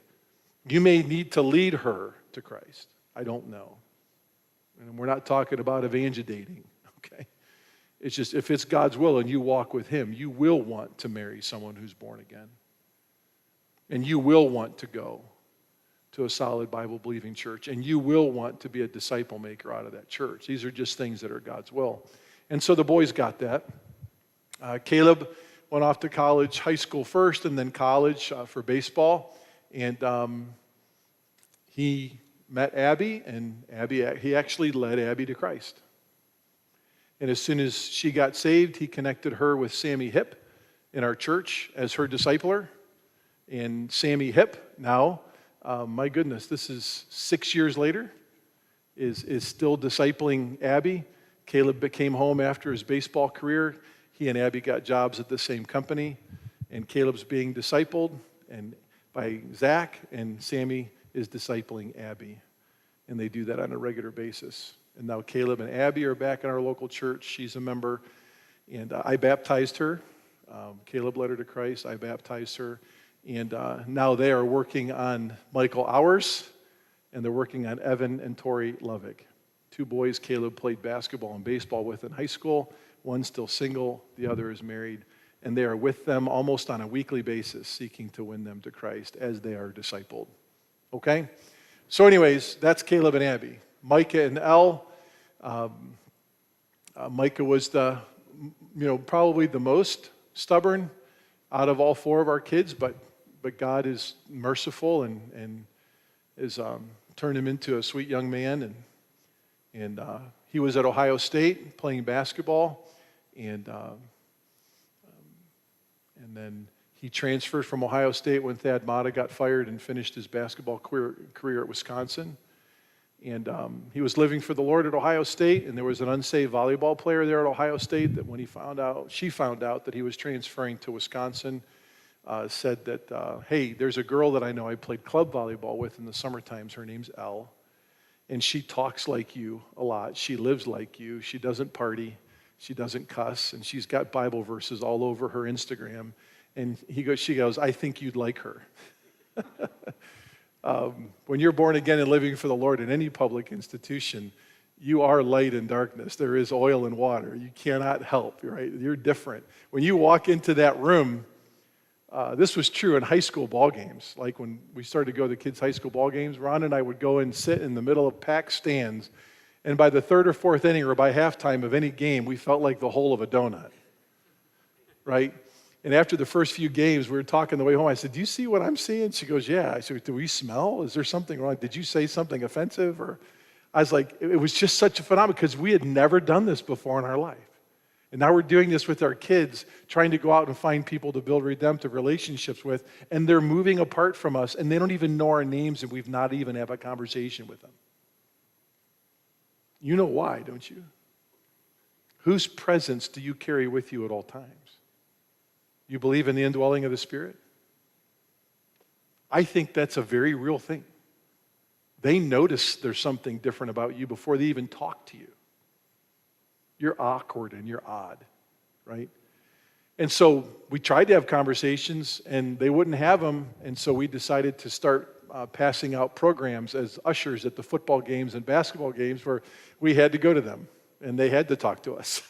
You may need to lead her to Christ. I don't know. And we're not talking about evangelidating, okay? It's just if it's God's will and you walk with him, you will want to marry someone who's born again. And you will want to go to a solid Bible-believing church. And you will want to be a disciple maker out of that church. These are just things that are God's will. And so the boys got that. Caleb went off to college, high school first, and then college for baseball. And he met Abby, and he actually led Abby to Christ. And as soon as she got saved, he connected her with Sammy Hip in our church as her discipler. And Sammy Hip now, my goodness, this is 6 years later, is still discipling Abby. Caleb came home after his baseball career. He and Abby got jobs at the same company. And Caleb's being discipled and by Zach, and Sammy is discipling Abby. And they do that on a regular basis. And now Caleb and Abby are back in our local church. She's a member. And I baptized her. Caleb led her to Christ. I baptized her. And now they are working on Michael Hours, and they're working on Evan and Tori Lovick. Two boys Caleb played basketball and baseball with in high school. One's still single. The other is married. And they are with them almost on a weekly basis, seeking to win them to Christ as they are discipled. Okay? So anyways, that's Caleb and Abby. Micah and Elle. Micah was probably the most stubborn out of all four of our kids, but God is merciful and has turned him into a sweet young man. And he was at Ohio State playing basketball, and then he transferred from Ohio State when Thad Matta got fired and finished his basketball career at Wisconsin. And he was living for the Lord at Ohio State, and there was an unsaved volleyball player there at Ohio State that when she found out that he was transferring to Wisconsin, said that, hey, there's a girl that I know I played club volleyball with in the summer times. Her name's Elle, and she talks like you a lot. She lives like you. She doesn't party. She doesn't cuss, and she's got Bible verses all over her Instagram. And she goes, I think you'd like her. When you're born again and living for the Lord in any public institution, you are light and darkness. There is oil and water. You cannot help, right? You're different. When you walk into that room, this was true in high school ball games. Like when we started to go to kids' high school ball games, Ron and I would go and sit in the middle of packed stands, and by the third or fourth inning or by halftime of any game, we felt like the whole of a donut, right? And after the first few games, we were talking the way home. I said, do you see what I'm seeing? She goes, yeah. I said, do we smell? Is there something wrong? Did you say something offensive? Or I was like, it was just such a phenomenon because we had never done this before in our life. And now we're doing this with our kids, trying to go out and find people to build redemptive relationships with, and they're moving apart from us, and they don't even know our names, and we've not even had a conversation with them. You know why, don't you? Whose presence do you carry with you at all times? You believe in the indwelling of the Spirit? I think that's a very real thing. They notice there's something different about you before they even talk to you. You're awkward and you're odd, right? And so we tried to have conversations, and they wouldn't have them, and so we decided to start passing out programs as ushers at the football games and basketball games where we had to go to them, and they had to talk to us.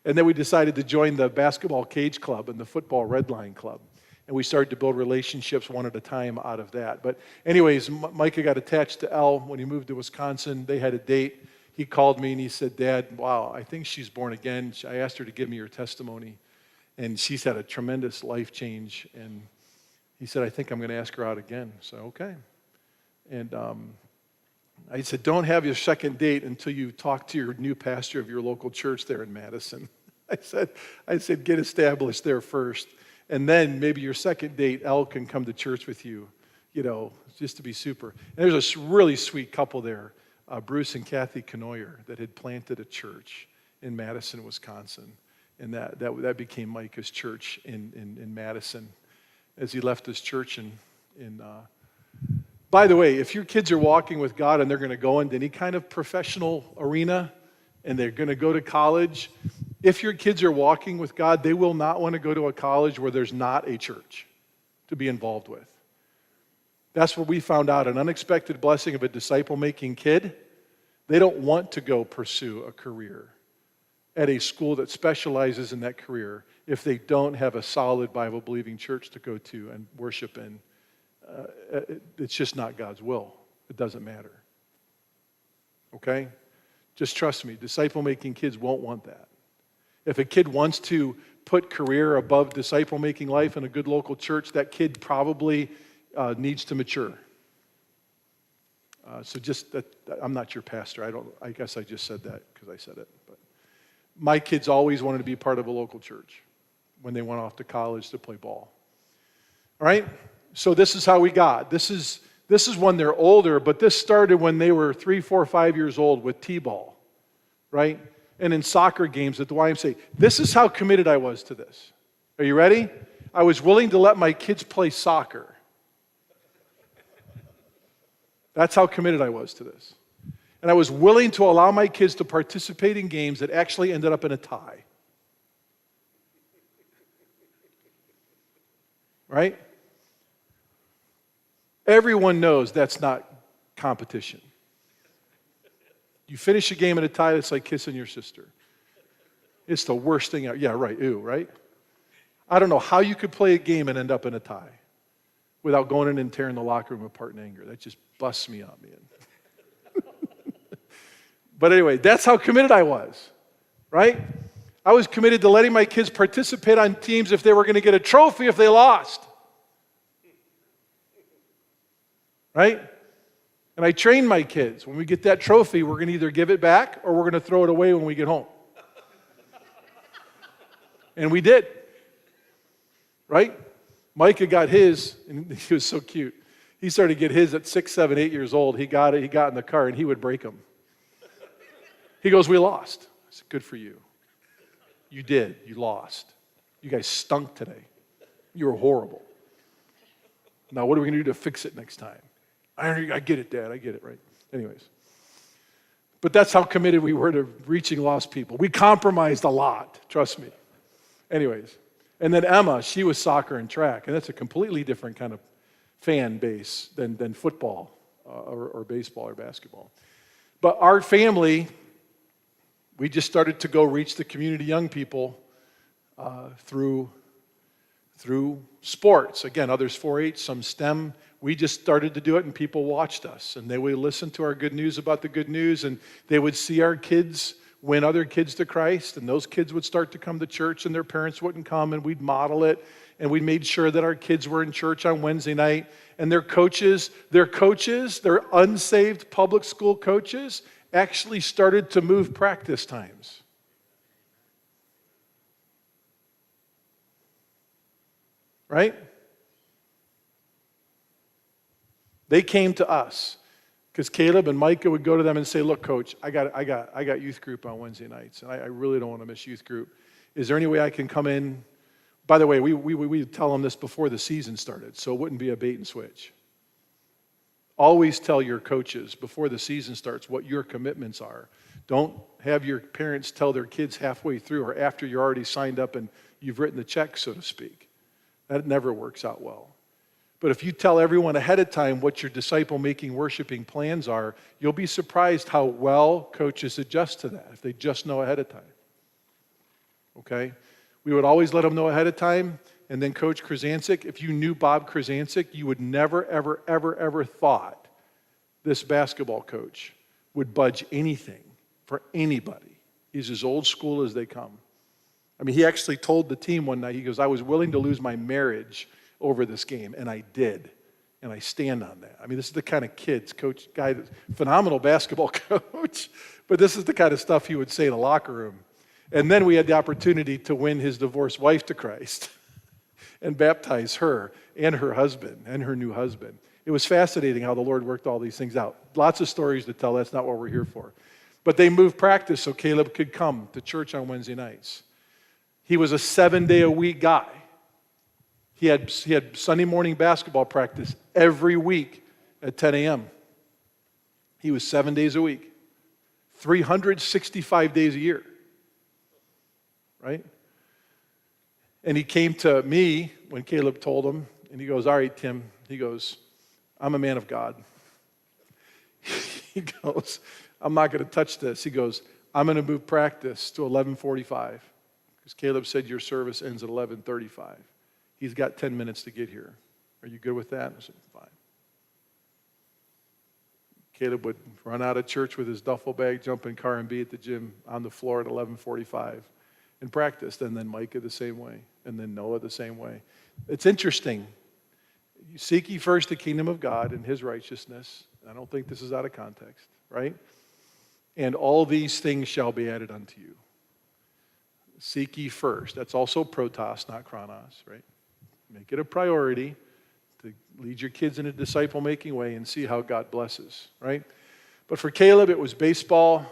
And then we decided to join the basketball cage club and the football red line club. And we started to build relationships one at a time out of that. But anyways, Micah got attached to Elle when he moved to Wisconsin. They had a date. He called me and he said, Dad, wow, I think she's born again. I asked her to give me her testimony. And she's had a tremendous life change. And he said, I think I'm going to ask her out again. So, okay. And I said, don't have your second date until you talk to your new pastor of your local church there in Madison. I said, get established there first. And then maybe your second date, Elle can come to church with you, just to be super. And there's a really sweet couple there, Bruce and Kathy Knoyer, that had planted a church in Madison, Wisconsin. And that became Micah's church in Madison. As he left his church in By the way, if your kids are walking with God and they're going to go into any kind of professional arena and they're going to go to college, if your kids are walking with God, they will not want to go to a college where there's not a church to be involved with. That's what we found out, an unexpected blessing of a disciple-making kid. They don't want to go pursue a career at a school that specializes in that career if they don't have a solid Bible-believing church to go to and worship in. It's just not God's will. It doesn't matter. Okay? Just trust me, disciple-making kids won't want that. If a kid wants to put career above disciple-making life in a good local church, that kid probably needs to mature. So just that, I'm not your pastor. I guess I just said that because I said it. But my kids always wanted to be part of a local church when they went off to college to play ball. All right? So this is how we got. This is when they're older, but this started when they were 3, 4, 5 years old with T-ball, right? And in soccer games at the YMCA. This is how committed I was to this. Are you ready? I was willing to let my kids play soccer. That's how committed I was to this. And I was willing to allow my kids to participate in games that actually ended up in a tie. Right? Everyone knows that's not competition. You finish a game in a tie, it's like kissing your sister. It's the worst thing out. Yeah, right. Ew, right? I don't know how you could play a game and end up in a tie without going in and tearing the locker room apart in anger. That just busts me up, man. But anyway, that's how committed I was, right? I was committed to letting my kids participate on teams if they were going to get a trophy if they lost. Right? And I trained my kids. When we get that trophy, we're going to either give it back or we're going to throw it away when we get home. And we did. Right? Micah got his, and he was so cute. He started to get his at 6, 7, 8 years old. He got it. He got in the car, and he would break them. He goes, we lost. I said, good for you. You did. You lost. You guys stunk today. You were horrible. Now, what are we going to do to fix it next time? I get it, Dad. I get it, right? Anyways. But that's how committed we were to reaching lost people. We compromised a lot, trust me. Anyways. And then Emma, she was soccer and track, and that's a completely different kind of fan base than football or baseball or basketball. But our family, we just started to go reach the community young people through sports. Again, others 4-H, some STEM. We just started to do it, and people watched us. And they would listen to our good news about the good news, and they would see our kids win other kids to Christ, and those kids would start to come to church, and their parents wouldn't come, and we'd model it, and we made sure that our kids were in church on Wednesday night, and their coaches, their unsaved public school coaches, actually started to move practice times. Right? They came to us because Caleb and Micah would go to them and say, look, Coach, I got youth group on Wednesday nights, and I really don't want to miss youth group. Is there any way I can come in? By the way, we tell them this before the season started, so it wouldn't be a bait and switch. Always tell your coaches before the season starts what your commitments are. Don't have your parents tell their kids halfway through or after you're already signed up and you've written the check, so to speak. That never works out well. But if you tell everyone ahead of time what your disciple-making, worshiping plans are, you'll be surprised how well coaches adjust to that if they just know ahead of time. Okay? We would always let them know ahead of time, and then Coach Krasancic, if you knew Bob Krasancic, you would never, ever, ever, ever thought this basketball coach would budge anything for anybody. He's as old school as they come. I mean, he actually told the team one night, he goes, I was willing to lose my marriage over this game, and I did, and I stand on that. I mean, this is the kind of guy, phenomenal basketball coach, but this is the kind of stuff he would say in a locker room. And then we had the opportunity to win his divorced wife to Christ and baptize her and her husband and her new husband. It was fascinating how the Lord worked all these things out. Lots of stories to tell. That's not what we're here for. But they moved practice so Caleb could come to church on Wednesday nights. He was a 7-day-a-week guy. He had Sunday morning basketball practice every week at 10 a.m. He was 7 days a week, 365 days a year, right? And he came to me when Caleb told him, and he goes, all right, Tim, he goes, I'm a man of God. He goes, I'm not going to touch this. He goes, I'm going to move practice to 11:45 because Caleb said your service ends at 11:35. He's got 10 minutes to get here. Are you good with that? I said, fine. Caleb would run out of church with his duffel bag, jump in car, and be at the gym on the floor at 11:45 and practiced. And then Micah the same way, and then Noah the same way. It's interesting. You seek ye first the kingdom of God and his righteousness. I don't think this is out of context, right? And all these things shall be added unto you. Seek ye first. That's also protos, not chronos, right? Make it a priority to lead your kids in a disciple-making way and see how God blesses, right? But for Caleb, it was baseball,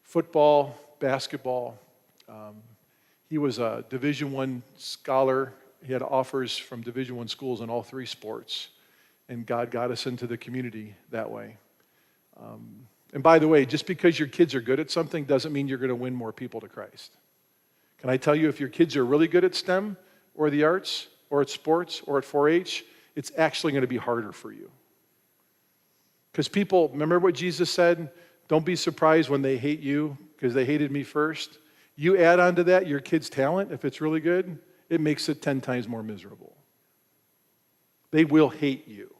football, basketball. He was a Division I scholar. He had offers from Division I schools in all three sports. And God got us into the community that way. And by the way, just because your kids are good at something doesn't mean you're going to win more people to Christ. Can I tell you, if your kids are really good at STEM or the arts or at sports or at 4-H, it's actually going to be harder for you. Because people, remember what Jesus said? Don't be surprised when they hate you because they hated me first. You add on to that your kid's talent, if it's really good, it makes it 10 times more miserable. They will hate you.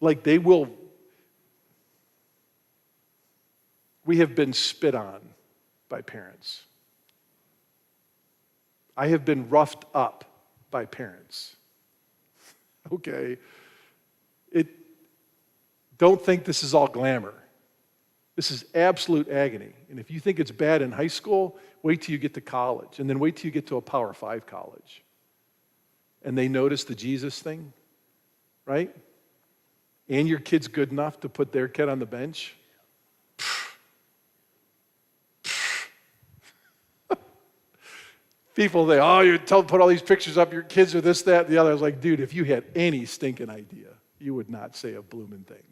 Like they will. We have been spit on by parents. I have been roughed up by parents. Okay. Don't think this is all glamour. This is absolute agony. And if you think it's bad in high school, wait till you get to college. And then wait till you get to a Power 5 college. And they notice the Jesus thing, right? And your kid's good enough to put their kid on the bench. People say, oh, you put all these pictures up, your kids are this, that, the other. I was like, dude, if you had any stinking idea, you would not say a blooming thing.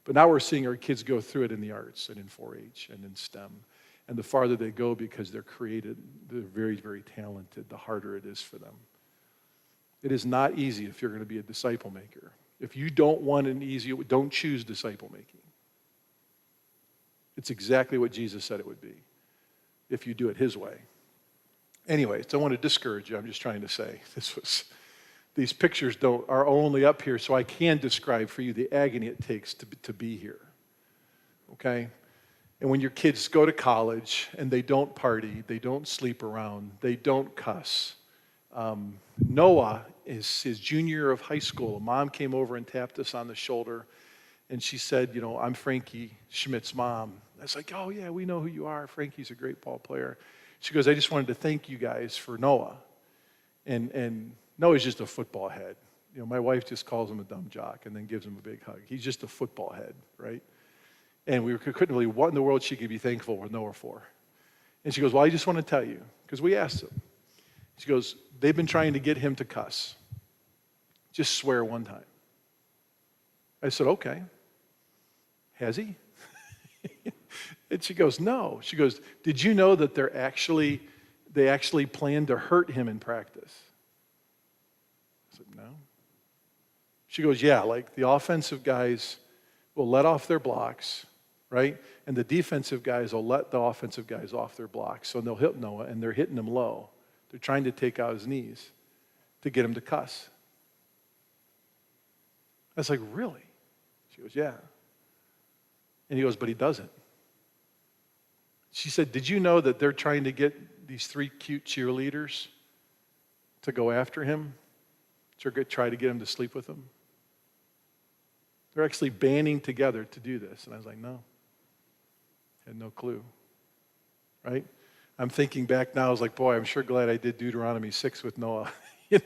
But now we're seeing our kids go through it in the arts and in 4-H and in STEM. And the farther they go because they're created, they're very, very talented, the harder it is for them. It is not easy if you're going to be a disciple maker. If you don't want an easy, don't choose disciple making. It's exactly what Jesus said it would be if you do it his way. Anyways, I don't want to discourage you. I'm just trying to say these pictures are only up here so I can describe for you the agony it takes to be here. Okay? And when your kids go to college and they don't party, they don't sleep around, they don't cuss. Noah is his junior year of high school. A mom came over and tapped us on the shoulder and she said, I'm Frankie Schmidt's mom. I was like, oh yeah, we know who you are. Frankie's a great ball player. She goes, I just wanted to thank you guys for Noah. And Noah's just a football head. My wife just calls him a dumb jock and then gives him a big hug. He's just a football head, right? And we couldn't believe what in the world she could be thankful with Noah for. And she goes, well, I just want to tell you, because we asked him. She goes, they've been trying to get him to cuss. Just swear one time. I said, okay. Has he? And she goes, no. She goes, did you know that they actually plan to hurt him in practice? I said, no. She goes, yeah, like the offensive guys will let off their blocks, right? And the defensive guys will let the offensive guys off their blocks. So they'll hit Noah, and they're hitting him low. They're trying to take out his knees to get him to cuss. I was like, really? She goes, yeah. And he goes, but he doesn't. She said, did you know that they're trying to get these 3 cute cheerleaders to go after him, to try to get him to sleep with them? They're actually banding together to do this. And I was like, no. Had no clue. Right? I'm thinking back now, I was like, boy, I'm sure glad I did Deuteronomy 6 with Noah.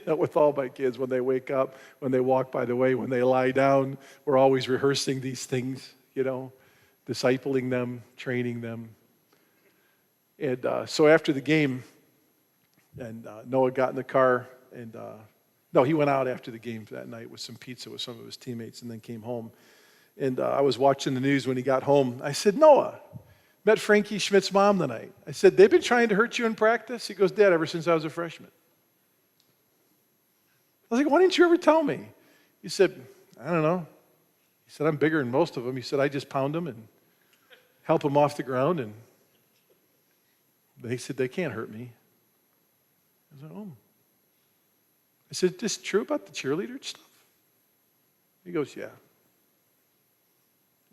With all my kids, when they wake up, when they walk by the way, when they lie down, we're always rehearsing these things, discipling them, training them. And so after the game, and Noah got in the car, and No, he went out after the game that night with some pizza with some of his teammates and then came home. And I was watching the news when he got home. I said, Noah, met Frankie Schmidt's mom tonight. I said, they've been trying to hurt you in practice? He goes, Dad, ever since I was a freshman. I was like, why didn't you ever tell me? He said, I don't know. He said, I'm bigger than most of them. He said, I just pound them and help them off the ground. And they said, they can't hurt me. I said, oh. I said, is this true about the cheerleader stuff? He goes, yeah.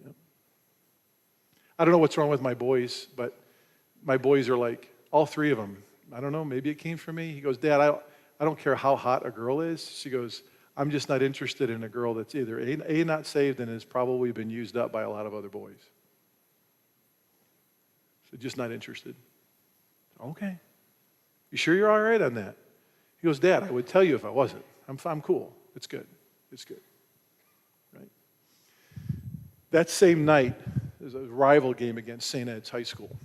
Yep. I don't know what's wrong with my boys, but my boys are like, all three of them, I don't know, maybe it came from me. He goes, Dad, I don't care how hot a girl is. She goes, I'm just not interested in a girl that's either A, not saved and has probably been used up by a lot of other boys. So just not interested. Okay. You sure you're all right on that? He goes, Dad, I would tell you if I wasn't. I'm cool. It's good. It's good. Right? That same night, there's a rival game against St. Ed's High School.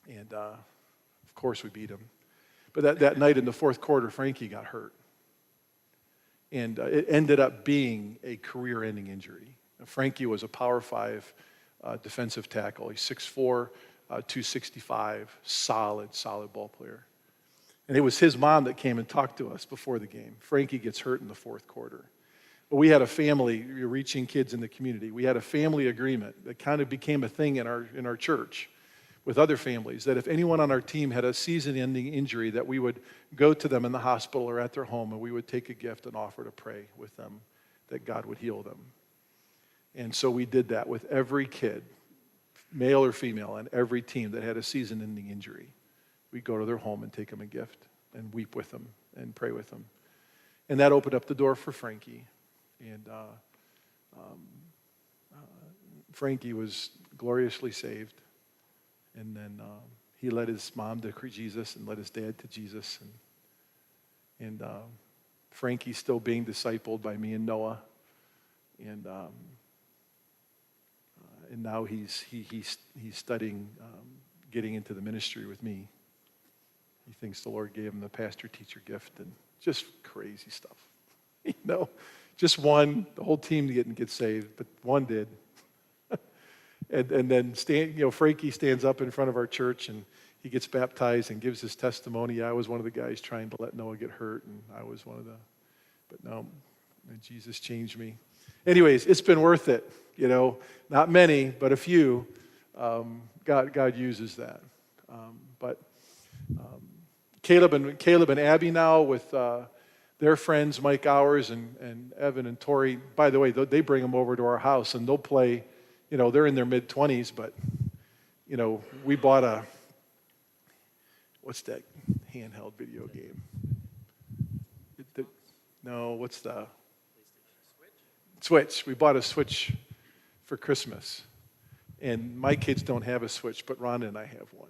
And, of course, we beat them. But that night in the fourth quarter, Frankie got hurt. And it ended up being a career-ending injury. Frankie was a Power 5 defensive tackle. He's 6'4", 265, solid ball player. And it was his mom that came and talked to us before the game. Frankie gets hurt in the fourth quarter. But we had a family, reaching kids in the community. We had a family agreement that kind of became a thing in our church with other families, that if anyone on our team had a season-ending injury, that we would go to them in the hospital or at their home, and we would take a gift and offer to pray with them that God would heal them. And so we did that with every kid, male or female, on every team that had a season-ending injury. We'd go to their home and take them a gift and weep with them and pray with them. And that opened up the door for Frankie. And Frankie was gloriously saved. And then he led his mom to Jesus and led his dad to Jesus. And Frankie's still being discipled by me and Noah. And now he's studying getting into the ministry with me. He thinks the Lord gave him the pastor-teacher gift, and just crazy stuff. Just one, the whole team didn't get saved, but one did. and then Frankie stands up in front of our church, and he gets baptized and gives his testimony. Yeah, I was one of the guys trying to let Noah get hurt, and I was one of but no, Jesus changed me. Anyways, it's been worth it. Not many, but a few. God uses that. Caleb and Abby now with their friends, Mike Hours and Evan and Tori. By the way, they bring them over to our house and they'll play. They're in their mid-20s, but we bought what's that handheld video game? What's the Switch? We bought a Switch for Christmas, and my kids don't have a Switch, but Rhonda and I have one.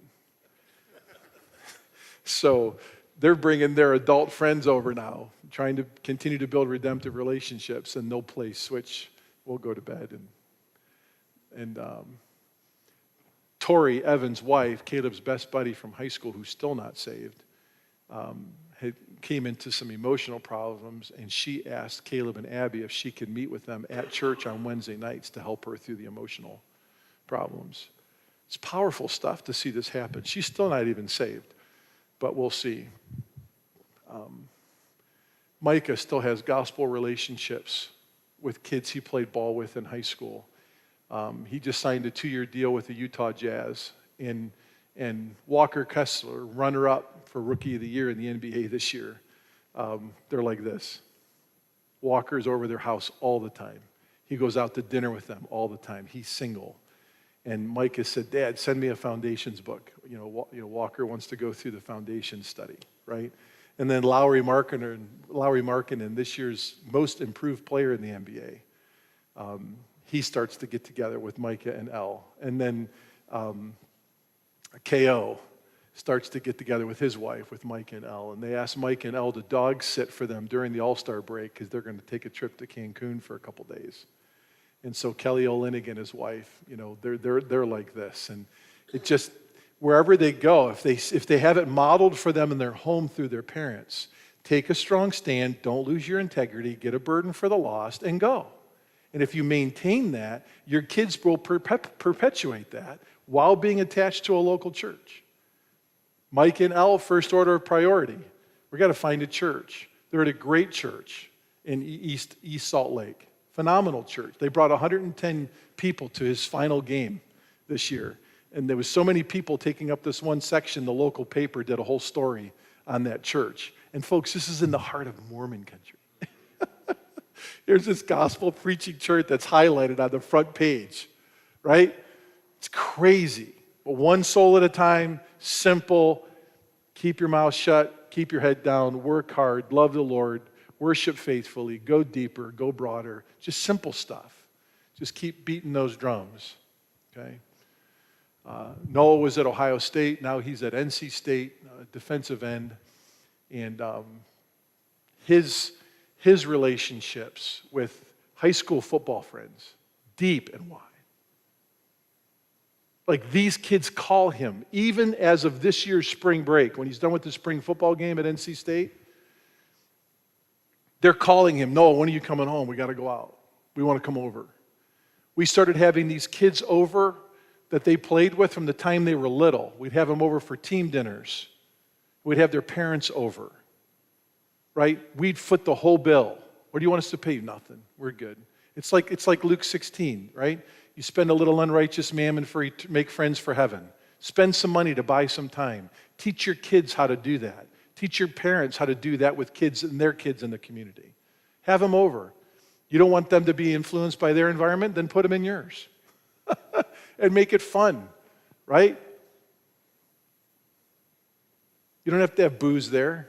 So they're bringing their adult friends over now, trying to continue to build redemptive relationships, and they'll play Switch. We'll go to bed. And Tori, Evan's wife, Caleb's best buddy from high school, who's still not saved, came into some emotional problems, and she asked Caleb and Abby if she could meet with them at church on Wednesday nights to help her through the emotional problems. It's powerful stuff to see this happen. She's still not even saved. But we'll see. Micah still has gospel relationships with kids he played ball with in high school. He just signed a 2-year deal with the Utah Jazz. And Walker Kessler, runner-up for Rookie of the Year in the NBA this year, they're like this. Walker's over their house all the time. He goes out to dinner with them all the time. He's single. And Micah said, Dad, send me a foundations book. Walker wants to go through the foundation study, right? And then Lowry Markkinen, this year's most improved player in the NBA, he starts to get together with Micah and Elle. And then K.O. starts to get together with his wife, with Micah and Elle. And they asked Micah and Elle to dog sit for them during the All-Star break because they're going to take a trip to Cancun for a couple days. And so Kelly Olynyk and his wife, they're like this. And it just, wherever they go, if they have it modeled for them in their home through their parents, take a strong stand, don't lose your integrity, get a burden for the lost, and go. And if you maintain that, your kids will perpetuate that while being attached to a local church. Mike and Elle, first order of priority. We got to find a church. They're at a great church in East Salt Lake. Phenomenal church. They brought 110 people to his final game this year. And there was so many people taking up this one section, the local paper did a whole story on that church. And folks, this is in the heart of Mormon country. Here's this gospel preaching church that's highlighted on the front page, right? It's crazy. But one soul at a time, simple, keep your mouth shut, keep your head down, work hard, love the Lord, worship faithfully, go deeper, go broader. Just simple stuff. Just keep beating those drums, okay? Noah was at Ohio State. Now he's at NC State, defensive end. And his relationships with high school football friends, deep and wide. Like these kids call him, even as of this year's spring break, when he's done with the spring football game at NC State, they're calling him, Noah, when are you coming home? We got to go out. We want to come over. We started having these kids over that they played with from the time they were little. We'd have them over for team dinners. We'd have their parents over, right? We'd foot the whole bill. What do you want us to pay? Nothing. We're good. It's like Luke 16, right? You spend a little unrighteous mammon to make friends for heaven. Spend some money to buy some time. Teach your kids how to do that. Teach your parents how to do that with kids and their kids in the community. Have them over. You don't want them to be influenced by their environment? Then put them in yours. And make it fun, right? You don't have to have booze there.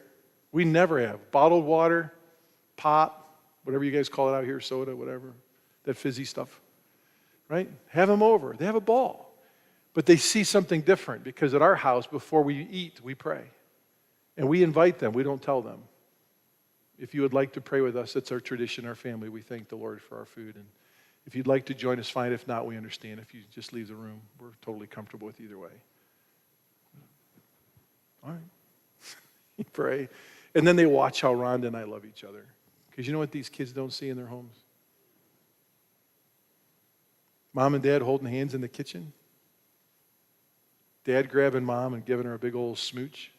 We never have. Bottled water, pop, whatever you guys call it out here, soda, whatever, that fizzy stuff, right? Have them over. They have a ball. But they see something different because at our house, before we eat, we pray. And we invite them. We don't tell them. If you would like to pray with us, it's our tradition, our family. We thank the Lord for our food. And if you'd like to join us, fine. If not, we understand. If you just leave the room, we're totally comfortable with either way. All right. You pray. And then they watch how Rhonda and I love each other. Because you know what these kids don't see in their homes? Mom and Dad holding hands in the kitchen. Dad grabbing Mom and giving her a big old smooch.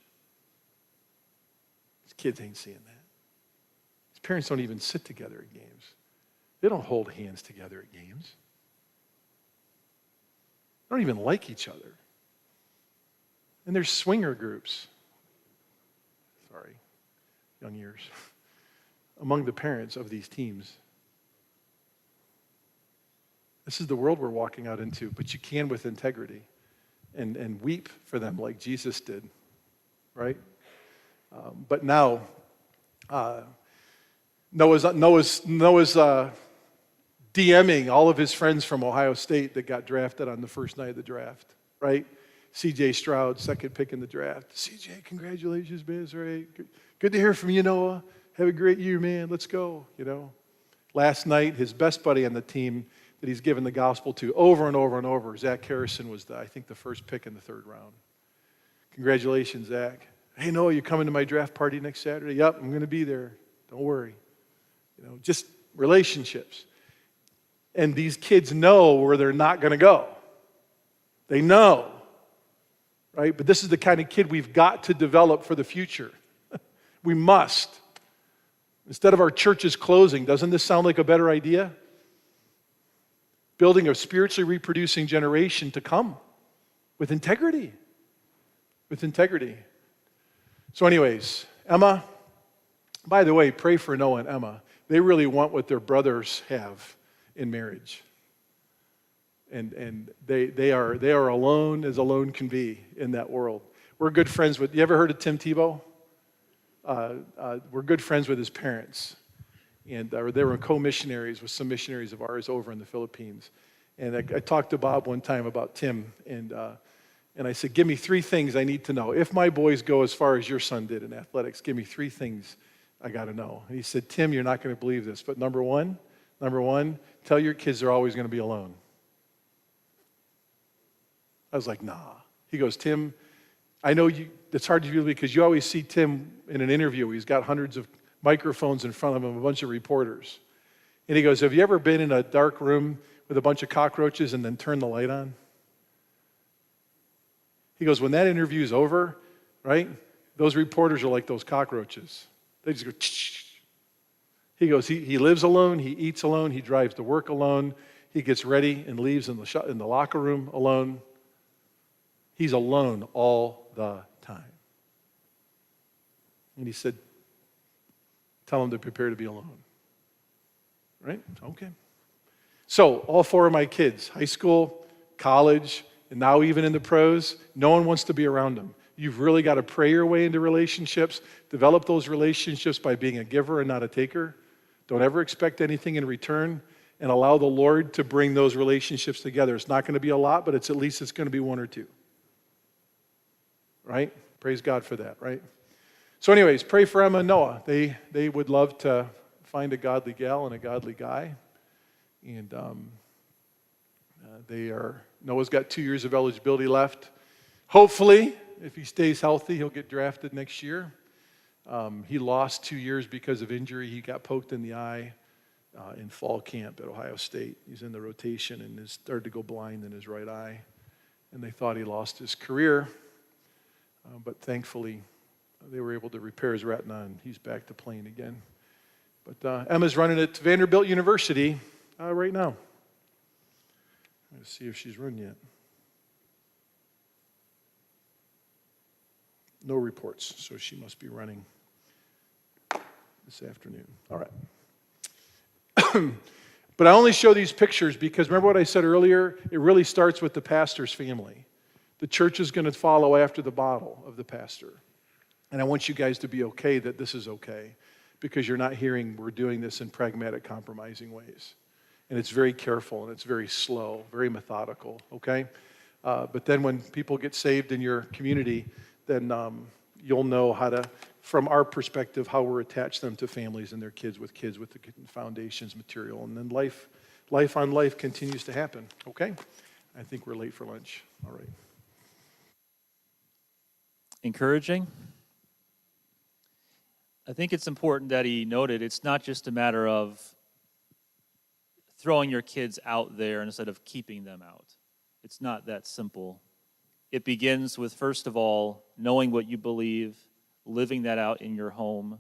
These kids ain't seeing that. These parents don't even sit together at games. They don't hold hands together at games. They don't even like each other. And there's swinger groups. Sorry, young years. Among the parents of these teams. This is the world we're walking out into, but you can with integrity and weep for them like Jesus did, right? But now, Noah's DMing all of his friends from Ohio State that got drafted on the first night of the draft, right? C.J. Stroud, second pick in the draft. C.J., congratulations, man. It's right. Good to hear from you, Noah. Have a great year, man. Let's go, you know. Last night, his best buddy on the team that he's given the gospel to over and over and over, Zach Harrison, was, I think, the first pick in the third round. Congratulations, Zach. Hey, Noah, you coming to my draft party next Saturday? Yep, I'm going to be there. Don't worry. You know, just relationships. And these kids know where they're not going to go. They know, right? But this is the kind of kid we've got to develop for the future. We must. Instead of our churches closing, doesn't this sound like a better idea? Building a spiritually reproducing generation to come with integrity. With integrity. So anyways, Emma, by the way, pray for Noah and Emma. They really want what their brothers have in marriage. And they are alone as alone can be in that world. We're good friends with, you ever heard of Tim Tebow? We're good friends with his parents. And they were co-missionaries with some missionaries of ours over in the Philippines. And I talked to Bob one time about Tim, and I said, give me 3 things I need to know. If my boys go as far as your son did in athletics, give me 3 things I got to know. And he said, Tim, you're not going to believe this, but number one, tell your kids they're always going to be alone. I was like, nah. He goes, Tim, I know it's hard to believe because you always see Tim in an interview. He's got hundreds of microphones in front of him, a bunch of reporters. And he goes, have you ever been in a dark room with a bunch of cockroaches and then turn the light on? He goes, when that interview's over, right, those reporters are like those cockroaches. They just go, ch-ch-ch. He goes, he lives alone, he eats alone, he drives to work alone, he gets ready and leaves in the locker room alone. He's alone all the time. And he said, tell him to prepare to be alone. Right? Okay. So, all 4 of my kids, high school, college, and now even in the pros, no one wants to be around them. You've really got to pray your way into relationships, develop those relationships by being a giver and not a taker. Don't ever expect anything in return, and allow the Lord to bring those relationships together. It's not going to be a lot, but at least it's going to be 1 or 2. Right? Praise God for that, right? So anyways, pray for Emma and Noah. They would love to find a godly gal and a godly guy. And Noah's got 2 years of eligibility left. Hopefully, if he stays healthy, he'll get drafted next year. He lost 2 years because of injury. He got poked in the eye in fall camp at Ohio State. He's in the rotation and has started to go blind in his right eye. And they thought he lost his career. But thankfully, they were able to repair his retina, and he's back to playing again. But Emma's running at Vanderbilt University right now. Let's see if she's run yet. No reports, so she must be running this afternoon. All right. But I only show these pictures because remember what I said earlier? It really starts with the pastor's family. The church is going to follow after the model of the pastor. And I want you guys to be okay that this is okay because you're not hearing we're doing this in pragmatic, compromising ways. And it's very careful and it's very slow, very methodical, okay? But then when people get saved in your community, then you'll know how to, from our perspective, how we're attached them to families and their kids with the foundations material. And then life on life continues to happen, okay? I think we're late for lunch. All right. Encouraging. I think it's important that he noted it's not just a matter of throwing your kids out there instead of keeping them out. It's not that simple. It begins with, first of all, knowing what you believe, living that out in your home,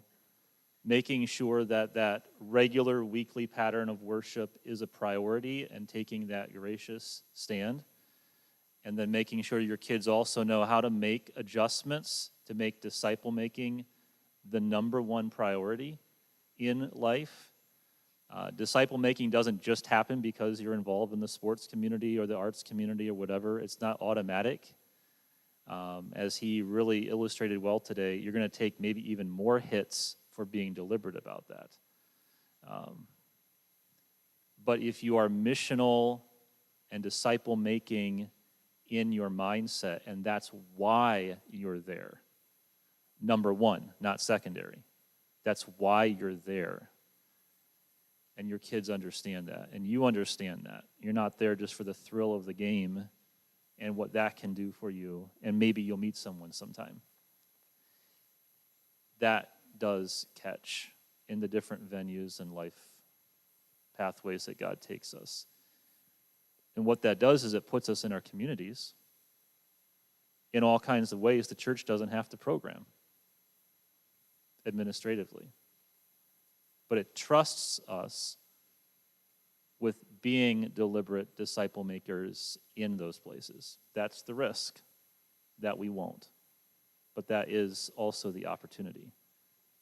making sure that that regular weekly pattern of worship is a priority and taking that gracious stand. And then making sure your kids also know how to make adjustments to make disciple making the number one priority in life. Disciple making doesn't just happen because you're involved in the sports community or the arts community or whatever. It's not automatic. As he really illustrated well today, you're going to take maybe even more hits for being deliberate about that. But if you are missional and disciple making in your mindset, and that's why you're there, number one, not secondary. That's why you're there. And your kids understand that, and you understand that. You're not there just for the thrill of the game and what that can do for you, and maybe you'll meet someone sometime. That does catch in the different venues and life pathways that God takes us. And what that does is it puts us in our communities in all kinds of ways the church doesn't have to program administratively. But it trusts us with being deliberate disciple makers in those places. That's the risk that we won't. But that is also the opportunity.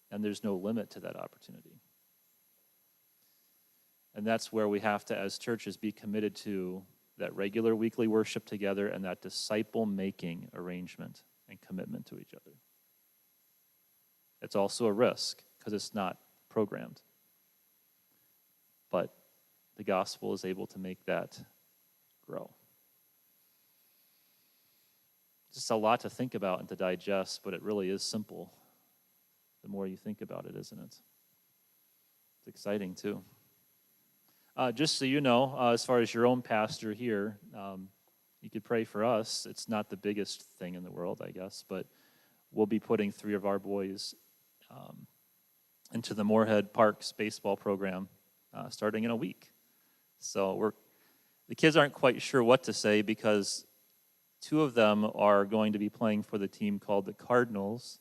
And there's no limit to that opportunity. And that's where we have to, as churches, be committed to that regular weekly worship together and that disciple-making arrangement and commitment to each other. It's also a risk because it's not programmed. But the gospel is able to make that grow. Just a lot to think about and to digest, but it really is simple. The more you think about it, isn't it? It's exciting, too. Just so you know, as far as your own pastor here, you could pray for us. It's not the biggest thing in the world, I guess, but we'll be putting 3 of our boys into the Moorhead Parks baseball program starting in a week. So the kids aren't quite sure what to say because 2 of them are going to be playing for the team called the Cardinals,